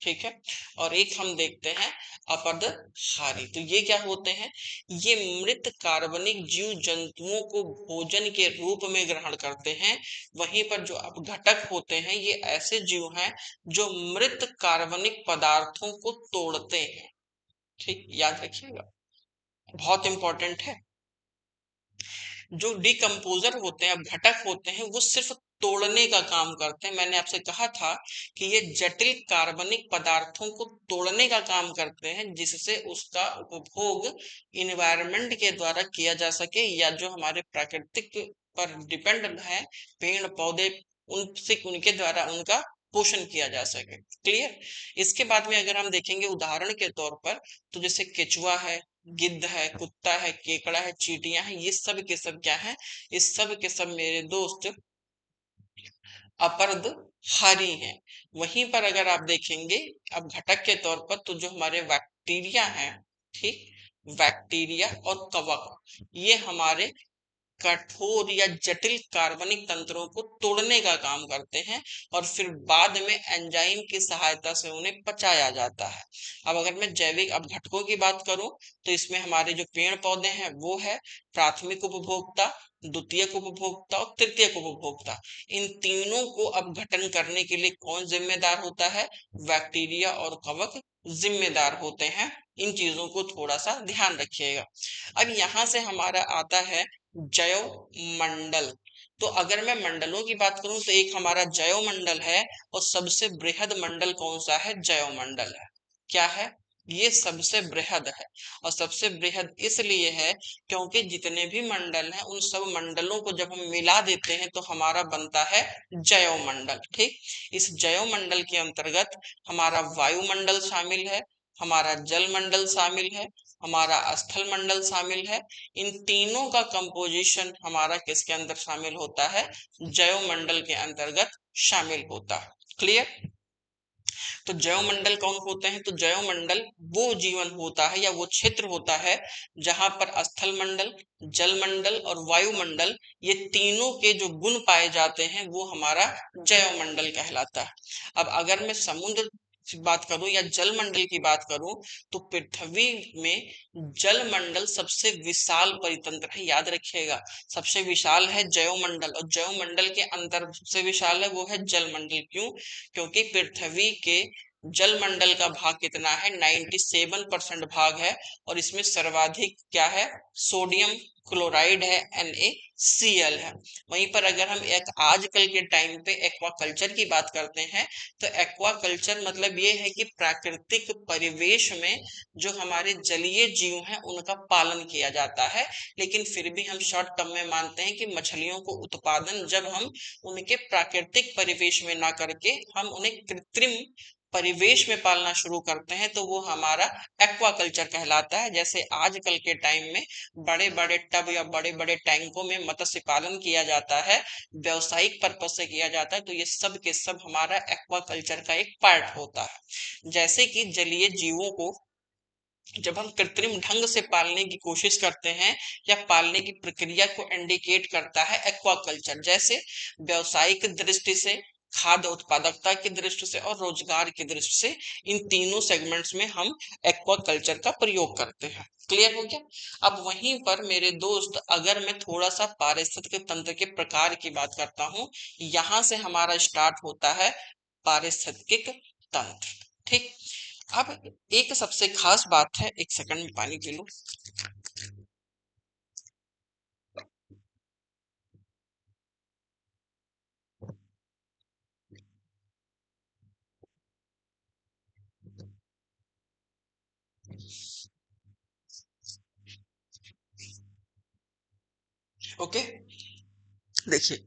ठीक है, और एक हम देखते हैं अपदहारी। तो ये क्या होते हैं, ये मृत कार्बनिक जीव जंतुओं को भोजन के रूप में ग्रहण करते हैं। वहीं पर जो अपघटक होते हैं ये ऐसे जीव हैं जो मृत कार्बनिक पदार्थों को तोड़ते हैं। ठीक, याद रखिएगा, बहुत इंपॉर्टेंट है। जो डिकम्पोजर होते हैं, अपघटक होते हैं, वो सिर्फ तोड़ने का काम करते हैं। मैंने आपसे कहा था कि ये जटिल कार्बनिक पदार्थों को तोड़ने का काम करते हैं, जिससे उसका उपभोग इन्वायरमेंट के द्वारा किया जा सके, या जो हमारे प्राकृतिक पर डिपेंड है पेड़ पौधे, उनसे उनके द्वारा उनका पोषण किया जा सके। क्लियर। इसके बाद में अगर हम देखेंगे उदाहरण के तौर पर, तो जैसे केचुआ है, गिद्ध है, कुत्ता है, केकड़ा है, चींटियां हैं, ये सब के सब क्या है, इस सब के सब मेरे दोस्त अपरदहारी हैं। वहीं पर अगर आप देखेंगे अब घटक के तौर पर, तो जो हमारे बैक्टीरिया हैं, ठीक, बैक्टीरिया और कवक, ये हमारे कठोर या जटिल कार्बनिक तंत्रों को तोड़ने का काम करते हैं, और फिर बाद में एंजाइम की सहायता से उन्हें पचाया जाता है। अब अगर मैं जैविक अपघटकों की बात करूं, तो इसमें हमारे जो पेड़ पौधे हैं वो है प्राथमिक उपभोक्ता, द्वितीयक उपभोक्ता और तृतीयक उपभोक्ता। इन तीनों को अपघटन करने के लिए कौन जिम्मेदार होता है, बैक्टीरिया और कवक जिम्मेदार होते हैं। इन चीजों को थोड़ा सा ध्यान रखिएगा। अब यहाँ से हमारा आता है जैव मंडल। तो अगर मैं मंडलों की बात करूं तो एक हमारा जैव मंडल है, और सबसे बृहद मंडल कौन सा है, जैव मंडल है। क्या है, ये सबसे बृहद है। और सबसे बृहद इसलिए है क्योंकि जितने भी मंडल हैं उन सब मंडलों को जब हम मिला देते हैं तो हमारा बनता है जैव मंडल। ठीक, इस जैव मंडल के अंतर्गत हमारा वायुमंडल शामिल है, हमारा जल मंडल शामिल है, हमारा स्थल मंडल शामिल है। इन तीनों का कंपोजिशन हमारा किसके अंदर शामिल होता है, जैव मंडल के अंतर्गत शामिल होता है। क्लियर। तो जैव मंडल कौन होते हैं, तो जैव मंडल वो जीवन होता है या वो क्षेत्र होता है जहां पर स्थल मंडल, जल मंडल और वायुमंडल, ये तीनों के जो गुण पाए जाते हैं वो हमारा जैव मंडल कहलाता है। अब अगर मैं समुद्र की बात करूं या जल मंडल की बात करूं, तो पृथ्वी में जल मंडल सबसे विशाल परितंत्र है, याद रखिएगा, सबसे विशाल है जैव मंडल, और जैव मंडल के अंदर सबसे विशाल है वो है जल मंडल। क्यों, क्योंकि पृथ्वी के जल मंडल का भाग कितना है, 97% भाग है, और इसमें सर्वाधिक क्या है, सोडियम क्लोराइड है, NaCl है। वहीं पर अगर हम एक आजकल के टाइम पे एक्वाकल्चर की बात करते हैं, तो एक्वाकल्चर मतलब ये है कि प्राकृतिक परिवेश में जो हमारे जलीय जीव हैं उनका पालन किया जाता है, लेकिन फिर भी हम शॉर्ट टर्म में मानते हैं कि मछलियों को उत्पादन जब हम उनके प्राकृतिक परिवेश में ना करके हम उन्हें कृत्रिम परिवेश में पालना शुरू करते हैं, तो वो हमारा एक्वाकल्चर कहलाता है। जैसे आजकल के टाइम में बड़े बड़े टब या बड़े बड़े टैंकों में मत्स्य पालन किया जाता है, व्यावसायिक पर्पज से किया जाता है, तो ये सब के सब हमारा एक्वाकल्चर का एक पार्ट होता है। जैसे कि जलीय जीवों को जब हम कृत्रिम ढंग से पालने की कोशिश करते हैं या पालने की प्रक्रिया को इंडिकेट करता है एक्वाकल्चर, जैसे व्यवसायिक दृष्टि से, खाद्य उत्पादकता की दृष्टि से और रोजगार की दृष्टि से, इन तीनों सेगमेंट्स में हम एक्वाकल्चर का प्रयोग करते हैं। क्लियर हो गया। अब वहीं पर मेरे दोस्त, अगर मैं थोड़ा सा पारिस्थितिक तंत्र के प्रकार की बात करता हूं, यहां से हमारा स्टार्ट होता है पारिस्थितिक तंत्र। ठीक। अब एक सबसे खास बात है, एक सेकंड में पानी पी लो। ओके, देखिए,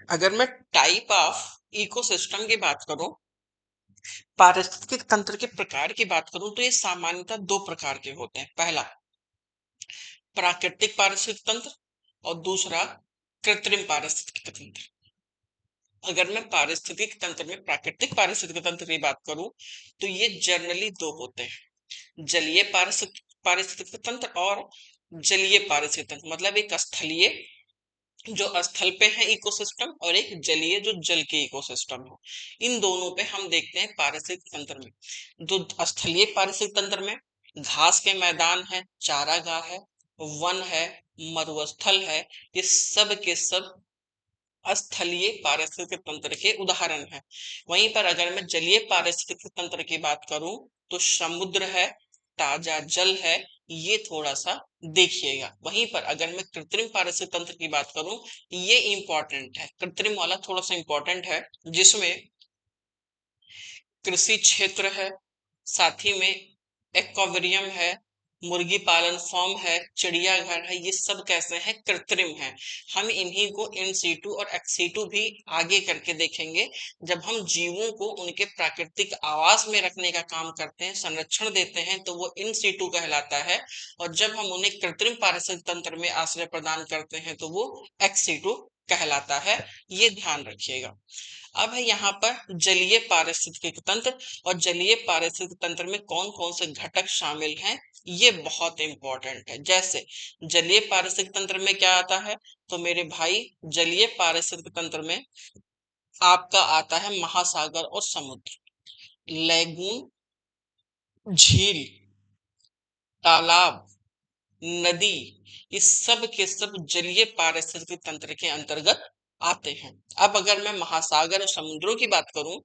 अगर मैं टाइप ऑफ इकोसिस्टम की बात करूं, पारिस्थितिक तंत्र के प्रकार की बात करूं, तो ये सामान्यतः दो प्रकार के होते हैं। पहला प्राकृतिक पारिस्थितिक तंत्र और दूसरा कृत्रिम पारिस्थितिक तंत्र। अगर मैं पारिस्थितिक तंत्र में प्राकृतिक पारिस्थितिक तंत्र की बात करूं, तो ये जनरली दो होते हैं, जलीय पारिस्थितिक तंत्र और जलीय पारिस्थितिक तंत्र। मतलब एक स्थलीय जो स्थल पे है इकोसिस्टम, और एक जलीय जो जल के इकोसिस्टम हो। इन दोनों पे हम देखते हैं पारिस्थितिक तंत्र में। जो स्थलीय पारिस्थितिक तंत्र में घास के मैदान है, चारागाह है, वन है, मरुस्थल है, ये सब के सब स्थलीय पारिस्थितिक तंत्र के उदाहरण है। वहीं पर अगर मैं जलीय पारिस्थितिक तंत्र की बात करूं, तो समुद्र है, ताजा जल है, ये थोड़ा सा देखिएगा। वहीं पर अगर मैं कृत्रिम पारिस्थितिक तंत्र की बात करूं, ये इंपॉर्टेंट है, कृत्रिम वाला थोड़ा सा इंपॉर्टेंट है, जिसमें कृषि क्षेत्र है, साथ ही में एक्वेरियम है, मुर्गी पालन फॉर्म है, चिड़ियाघर है, ये सब कैसे हैं, कृत्रिम हैं। हम इन्हीं को इन सीटू और एक्सीटू भी आगे करके देखेंगे। जब हम जीवों को उनके प्राकृतिक आवास में रखने का काम करते हैं, संरक्षण देते हैं, तो वो इन सीटू कहलाता है, और जब हम उन्हें कृत्रिम पारिस्थितिक तंत्र में आश्रय प्रदान करते हैं, तो वो एक्सीटू कहलाता है। ये ध्यान रखिएगा। अब है यहाँ पर जलीय पारिस्थितिक तंत्र, और जलीय पारिस्थितिक तंत्र में कौन कौन से घटक शामिल हैं, ये बहुत इंपॉर्टेंट है। जैसे जलीय पारिस्थितिक तंत्र में क्या आता है, तो मेरे भाई जलीय पारिस्थितिक तंत्र में आपका आता है महासागर और समुद्र, लैगून, झील, तालाब, नदी, ये सब के सब जलीय पारिस्थितिक तंत्र के अंतर्गत आते हैं। अब अगर मैं महासागर और समुद्रों की बात करूं,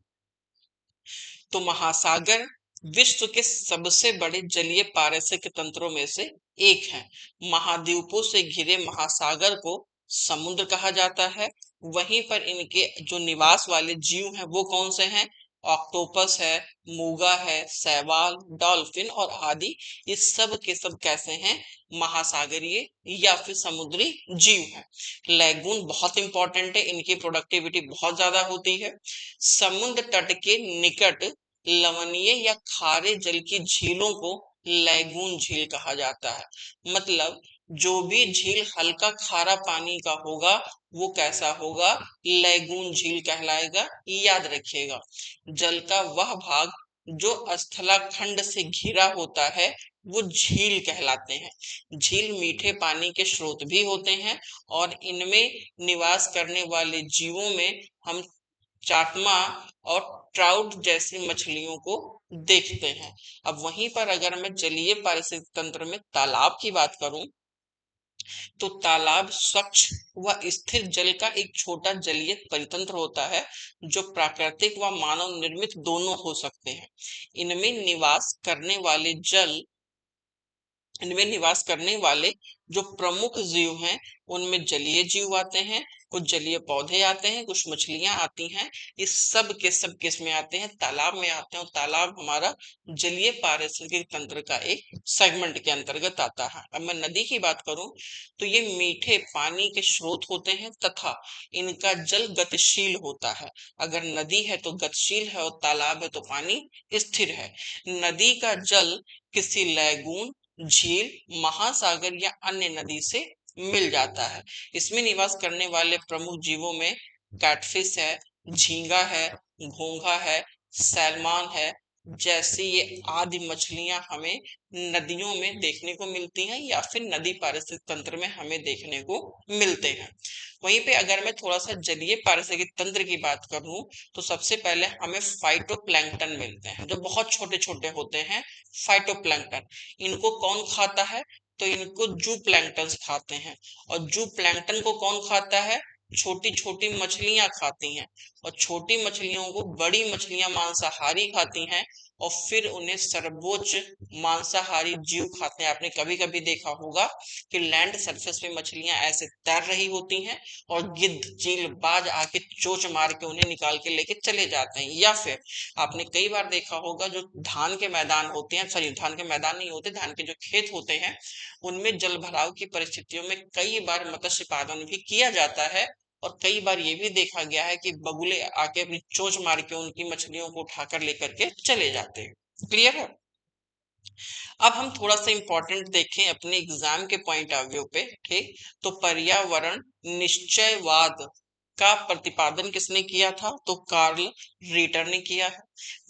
तो महासागर विश्व के सबसे बड़े जलीय पारिस्थितिक तंत्रों में से एक है। महाद्वीपों से घिरे महासागर को समुद्र कहा जाता है। वहीं पर इनके जो निवास वाले जीव हैं, वो कौन से हैं, ऑक्टोपस है, मूंगा है, शैवाल, डॉल्फिन और आदि, ये सब के सब कैसे हैं, महासागरीय या फिर समुद्री जीव हैं। लैगून बहुत इंपॉर्टेंट है, इनकी प्रोडक्टिविटी बहुत ज्यादा होती है। समुद्र तट के निकट लवणीय या खारे जल की झीलों को लैगून झील कहा जाता है। मतलब जो भी झील हल्का खारा पानी का होगा, वो कैसा होगा, लैगून झील कहलाएगा। याद रखिएगा, जल का वह भाग जो स्थलाखंड से घिरा होता है, वो झील कहलाते हैं। झील मीठे पानी के स्रोत भी होते हैं, और इनमें निवास करने वाले जीवों में हम चाटमा और ट्राउट जैसी मछलियों को देखते हैं। अब वहीं पर अगर मैं जलीय पारिस्थितिक तंत्र में तालाब की बात करूं, तो तालाब स्वच्छ व स्थिर जल का एक छोटा जलीय परितंत्र होता है, जो प्राकृतिक व मानव निर्मित दोनों हो सकते हैं। इनमें निवास करने वाले जल इनमें निवास करने वाले जो प्रमुख जीव हैं, उनमें जलीय जीव आते हैं, कुछ जलीय पौधे आते हैं, कुछ मछलियां आती हैं। इस सब के सब किस में आते हैं, तालाब में आते हैं, और तालाब हमारा जलीय पारिस्थितिक तंत्र का एक सेगमेंट के अंतर्गत आता है। अब मैं नदी की बात करूं, तो ये मीठे पानी के स्रोत होते हैं, तथा इनका जल गतिशील होता है। अगर नदी है तो गतिशील है, और तालाब है तो पानी स्थिर है। नदी का जल किसी लैगून, झील, महासागर या अन्य नदी से मिल जाता है। इसमें निवास करने वाले प्रमुख जीवों में कैटफिश है, झींगा है, घोंघा है, सैल्मन है, जैसे ये आदि मछलियां हमें नदियों में देखने को मिलती हैं या फिर नदी पारिस्थितिक तंत्र में हमें देखने को मिलते हैं। वहीं पे अगर मैं थोड़ा सा जलीय पारिस्थितिक तंत्र की बात करूं तो सबसे पहले हमें फाइटोप्लैंक्टन मिलते हैं जो बहुत छोटे छोटे होते हैं, फाइटोप्लैंक्टन। इनको कौन खाता है? तो इनको जू प्लैंक्टन खाते हैं। और जू प्लैंक्टन को कौन खाता है? छोटी छोटी मछलियां खाती हैं। और छोटी मछलियों को बड़ी मछलियां मांसाहारी खाती हैं और फिर उन्हें सर्वोच्च मांसाहारी जीव खाते हैं। आपने कभी कभी देखा होगा कि लैंड सरफेस पे मछलियां ऐसे तैर रही होती हैं और गिद्ध चील बाज आके चोंच मार के उन्हें निकाल के लेके चले जाते हैं। या फिर आपने कई बार देखा होगा जो धान के मैदान होते हैं, सॉरी धान के मैदान नहीं होते, धान के जो खेत होते हैं उनमें जल भराव की परिस्थितियों में कई बार मत्स्य पालन भी किया जाता है। और कई बार ये भी देखा गया है कि बगुले आके अपनी चोंच मार के उनकी मछलियों को उठाकर लेकर के चले जाते हैं। क्लियर है? अब हम थोड़ा सा इंपॉर्टेंट देखें अपने एग्जाम के पॉइंट ऑफ व्यू पे। ठीक, तो पर्यावरण निश्चयवाद का प्रतिपादन किसने किया था? तो कार्ल रीटर ने किया है।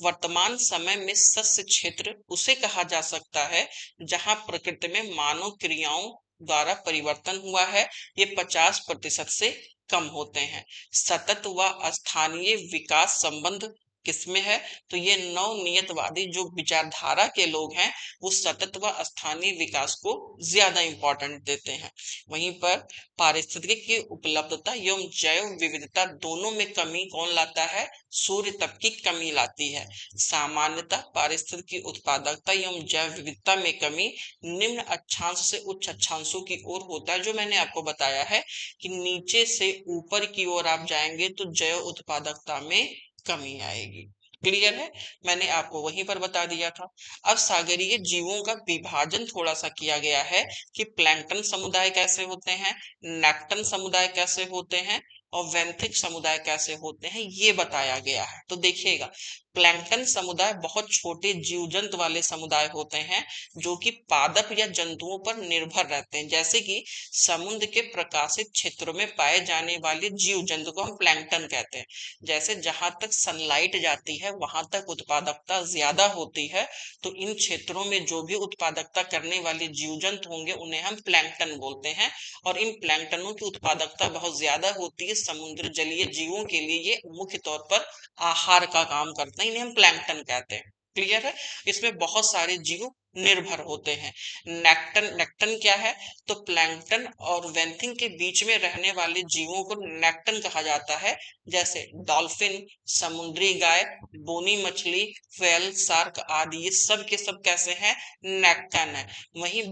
वर्तमान समय में सस्य क्षेत्र उसे कहा जा सकता है जहां प्रकृति में मानव क्रियाओं द्वारा परिवर्तन हुआ है। ये 50% से कम होते हैं। सतत व स्थानीय विकास संबंध किसमें है? तो ये नवनियतवादी जो विचारधारा के लोग हैं वो सतत व स्थानीय विकास को ज्यादा इंपॉर्टेंट देते हैं। वहीं पर पारिस्थितिकी की उपलब्धता एवं जैव विविधता दोनों में कमी कौन लाता है? सूर्य तप की कमी लाती है। सामान्यतः पारिस्थितिकी उत्पादकता एवं जैव विविधता में कमी निम्न अक्षांश से उच्च अक्षांशों की ओर होता है। जो मैंने आपको बताया है कि नीचे से ऊपर की ओर आप जाएंगे तो जैव उत्पादकता में कमी आएगी। क्लियर है? मैंने आपको वहीं पर बता दिया था। अब सागरीय जीवों का विभाजन थोड़ा सा किया गया है कि प्लैंक्टन समुदाय कैसे होते हैं, नेक्टन समुदाय कैसे होते हैं और वेंथिक समुदाय कैसे होते हैं, ये बताया गया है। तो देखिएगा, प्लैंक्टन समुदाय बहुत छोटे जीव जंतु वाले समुदाय होते हैं जो कि पादप या जंतुओं पर निर्भर रहते हैं। जैसे कि समुद्र के प्रकाशित क्षेत्रों में पाए जाने वाले जीव जंतु को हम प्लैंक्टन कहते हैं। जैसे जहां तक सनलाइट जाती है वहां तक उत्पादकता ज्यादा होती है, तो इन क्षेत्रों में जो भी उत्पादकता करने वाले जीव जंतु होंगे उन्हें हम प्लैंक्टन बोलते हैं। और इन प्लैंक्टनों की उत्पादकता बहुत ज्यादा होती है। समुद्र जलीय जीवों के लिए ये मुख्य तौर पर आहार का काम करते हैं। इन्हें हम प्लैंक्टन कहते हैं। क्लियर है? इसमें बहुत सारे जीव निर्भर होते हैं। नेक्टन, नेक्टन क्या है? तो प्लैंक्टन और वेंथिंग के बीच में रहने वाले जीवों को नेक्टन कहा जाता है। जैसे डॉल्फिन, समुद्री गाय, बोनी मछली, व्हेल, शार्क आदि ये सब के सब कैसे हैं? नेक्टन है। वहीं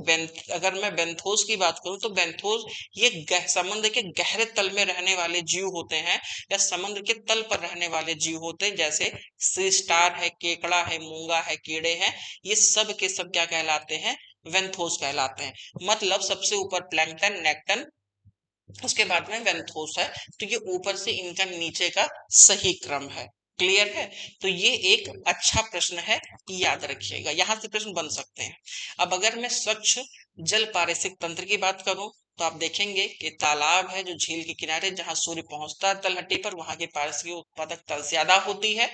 अगर मैं बेंथोस की बात करूं तो बेंथोस ये समुद्र के गहरे तल में रहने वाले जीव होते हैं या समुद्र के तल पर रहने वाले जीव होते हैं। जैसे सी स्टार है, केकड़ा है, मूंगा है, कीड़े हैं, ये सब के सब क्या कहलाते हैं? वेंथोस कहलाते हैं। मतलब सबसे ऊपर प्लैंक्टन, नेक्टन, उसके बाद में वेंथोस है। तो ये ऊपर से इनका नीचे का सही क्रम है। क्लियर है? तो ये एक अच्छा प्रश्न है, याद रखिएगा, यहां से प्रश्न बन सकते हैं। अब अगर मैं स्वच्छ जल पारिस्थितिक तंत्र की बात करूं तो आप देखेंगे कि तालाब है जो झील के किनारे जहां सूर्य पहुंचता है तलहटी पर, वहां की पारिस्थितिक उत्पादकता ज्यादा होती है।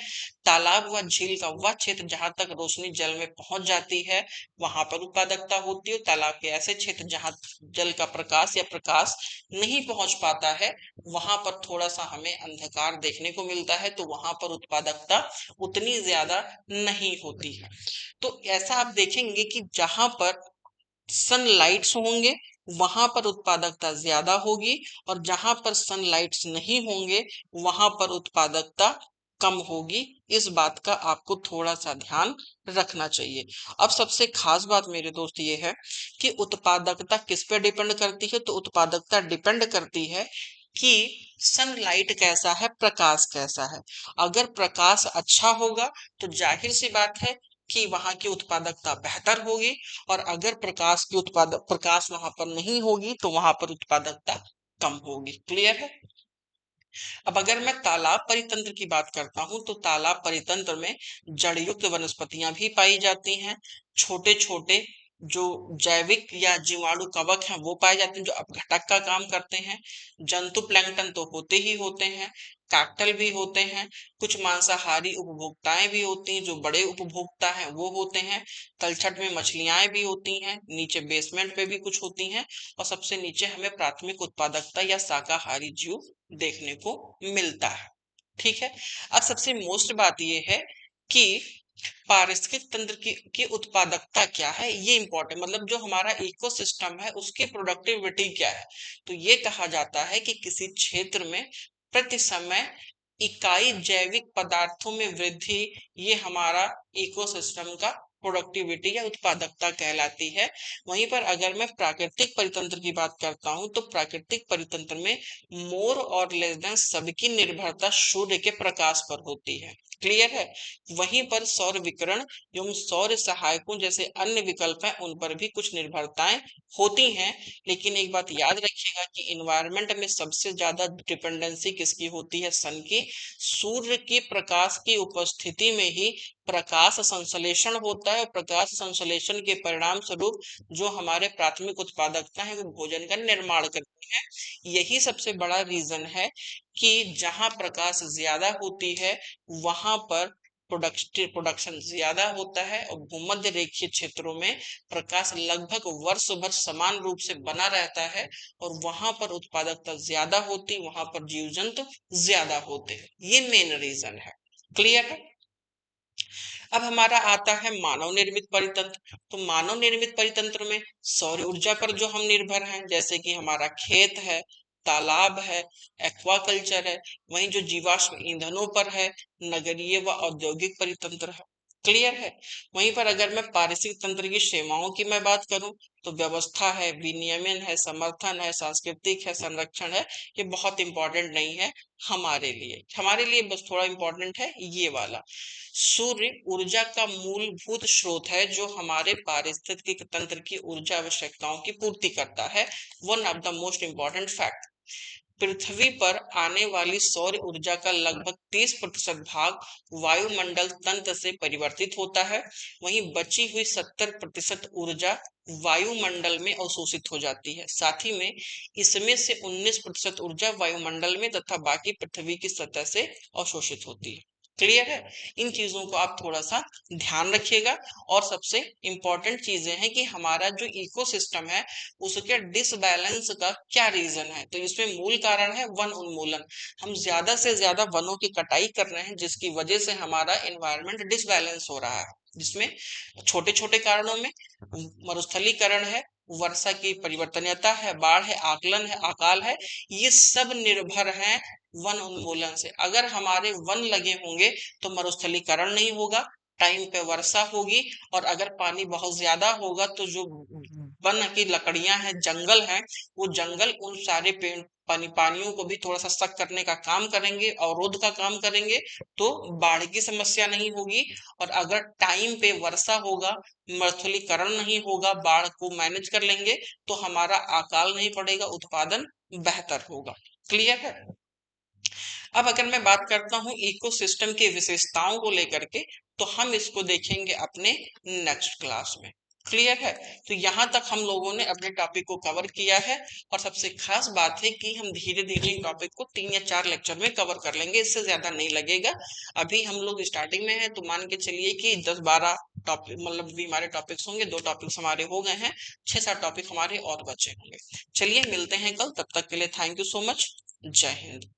तालाब व झील का वह क्षेत्र जहां तक रोशनी जल में पहुंच जाती है वहां पर उत्पादकता होती है। तालाब के ऐसे क्षेत्र जहां जल का प्रकाश या प्रकाश नहीं पहुंच पाता है वहां पर थोड़ा सा हमें अंधकार देखने को मिलता है, तो वहां पर उत्पादकता उतनी ज्यादा नहीं होती है। तो ऐसा आप देखेंगे कि जहां पर सनलाइट्स होंगे वहां पर उत्पादकता ज्यादा होगी और जहां पर सनलाइट्स नहीं होंगे वहां पर उत्पादकता कम होगी। इस बात का आपको थोड़ा सा ध्यान रखना चाहिए। अब सबसे खास बात मेरे दोस्त ये है कि उत्पादकता किस पे डिपेंड करती है? तो उत्पादकता डिपेंड करती है कि सनलाइट कैसा है, प्रकाश कैसा है। अगर प्रकाश अच्छा होगा तो जाहिर सी बात है कि वहां की उत्पादकता बेहतर होगी। और अगर प्रकाश वहां पर नहीं होगी तो वहां पर उत्पादकता कम होगी। क्लियर है? अब अगर मैं तालाब परितंत्र की बात करता हूं तो तालाब परितंत्र में जड़युक्त वनस्पतियां भी पाई जाती हैं। छोटे छोटे जो जैविक या जीवाणु कवक हैं वो पाए जाते हैं जो अपघटक का काम करते हैं। जंतु प्लैंकटन तो होते ही होते हैं, काकटल भी होते हैं, कुछ मांसाहारी उपभोक्ताएं भी होती हैं, जो बड़े उपभोक्ता हैं वो होते हैं। तलछट में मछलियां भी होती हैं, नीचे बेसमेंट पे भी कुछ होती हैं, और सबसे नीचे हमें प्राथमिक उत्पादकता या शाकाहारी जीव देखने को मिलता है। ठीक है। अब सबसे मोस्ट बात यह है कि पारिस्थितिक तंत्र की उत्पादकता क्या है, ये इंपॉर्टेंट, मतलब जो हमारा इकोसिस्टम है उसकी प्रोडक्टिविटी क्या है। तो ये कहा जाता है कि किसी क्षेत्र में प्रति समय इकाई जैविक पदार्थों में वृद्धि, ये हमारा इकोसिस्टम का प्रोडक्टिविटी या उत्पादकता कहलाती है। वहीं पर अगर मैं प्राकृतिक परितंत्र की बात करता हूं तो प्राकृतिक परितंत्र में मोर और लेस देन सबकी निर्भरता सूर्य के प्रकाश पर होती है। क्लियर है। वहीं पर सौर विकिरण एवं सौर सहायकों जैसे अन्य विकल्प हैं उन पर भी कुछ निर्भरताएं होती हैं। लेकिन एक बात याद रखिएगा कि इन्वायरमेंट में सबसे ज्यादा डिपेंडेंसी किसकी होती है, सन की। सूर्य के प्रकाश की उपस्थिति में ही प्रकाश संश्लेषण होता है, प्रकाश संश्लेषण के परिणाम स्वरूप जो हमारे प्राथमिक उत्पादकता है वो भोजन का निर्माण करती है। यही सबसे बड़ा रीजन है कि जहां प्रकाश ज्यादा होती है वहां पर प्रोडक्शन ज्यादा होता है, और भूमध्य रेखीय क्षेत्रों में प्रकाश लगभग वर्ष भर समान रूप से बना रहता है, और वहां पर उत्पादकता ज्यादा होती, वहां पर जीव जंतु ज्यादा होते हैं। ये मेन रीजन है। क्लियर है। अब हमारा आता है मानव निर्मित परितंत्र। तो मानव निर्मित परितंत्र में सौर ऊर्जा पर जो हम निर्भर हैं, जैसे कि हमारा खेत है, तालाब है, एक्वाकल्चर है। वहीं जो जीवाश्म ईंधनों पर है, नगरीय व औद्योगिक परितंत्र है। क्लियर है। वहीं पर अगर मैं पारिस्थितिक तंत्र की सीमाओं की मैं बात करूं तो व्यवस्था है, विनियमन है, समर्थन है, सांस्कृतिक है, संरक्षण है। ये बहुत इंपॉर्टेंट नहीं है हमारे लिए, हमारे लिए बस थोड़ा इंपॉर्टेंट है ये वाला। सूर्य ऊर्जा का मूलभूत स्रोत है जो हमारे पारिस्थितिक तंत्र की ऊर्जा आवश्यकताओं की पूर्ति करता है। One of the most important fact, पृथ्वी पर आने वाली सौर ऊर्जा का लगभग 30% भाग वायुमंडल तंत्र से परिवर्तित होता है। वहीं बची हुई 70% ऊर्जा वायुमंडल में अवशोषित हो जाती है। साथ ही में इसमें से 19% ऊर्जा वायुमंडल में तथा बाकी पृथ्वी की सतह से अवशोषित होती है। क्लियर है। इन चीजों को आप थोड़ा सा ध्यान रखिएगा। और सबसे इंपॉर्टेंट चीजें हैं कि हमारा जो इकोसिस्टम है उसके डिसबैलेंस का क्या रीजन है। तो इसमें मूल कारण है वन उन्मूलन। हम ज्यादा से ज्यादा वनों की कटाई कर रहे हैं जिसकी वजह से हमारा एनवायरनमेंट डिसबैलेंस हो रहा है, जिसमें छोटे छोटे कारणों में मरुस्थलीकरण है, वर्षा की परिवर्तनीयता है, बाढ़ है, आकलन है, अकाल है। ये सब निर्भर है वन उन्मूलन से। अगर हमारे वन लगे होंगे तो मरुस्थलीकरण नहीं होगा, टाइम पे वर्षा होगी, और अगर पानी बहुत ज्यादा होगा तो जो वन की लकड़ियां हैं, जंगल हैं, वो जंगल उन सारे पेड़ पानियों को भी थोड़ा सा सक करने का काम करेंगे, अवरोध का काम करेंगे, तो बाढ़ की समस्या नहीं होगी। और अगर टाइम पे वर्षा होगा, मरुस्थलीकरण नहीं होगा, बाढ़ को मैनेज कर लेंगे, तो हमारा अकाल नहीं पड़ेगा, उत्पादन बेहतर होगा। क्लियर है। अब अगर मैं बात करता हूं इकोसिस्टम की विशेषताओं को लेकर के, तो हम इसको देखेंगे अपने नेक्स्ट क्लास में। क्लियर है। तो यहां तक हम लोगों ने अपने टॉपिक को कवर किया है, और सबसे खास बात है कि हम धीरे धीरे टॉपिक को 3 या 4 लेक्चर में कवर कर लेंगे, इससे ज्यादा नहीं लगेगा। अभी हम लोग स्टार्टिंग में है, तो मान के चलिए कि 10-12 टॉपिक, मतलब भी हमारे टॉपिक्स होंगे। 2 टॉपिक्स हमारे हो गए हैं, 6-7 टॉपिक हमारे और बचे होंगे। चलिए मिलते हैं कल, तब तक के लिए थैंक यू सो मच। जय हिंद।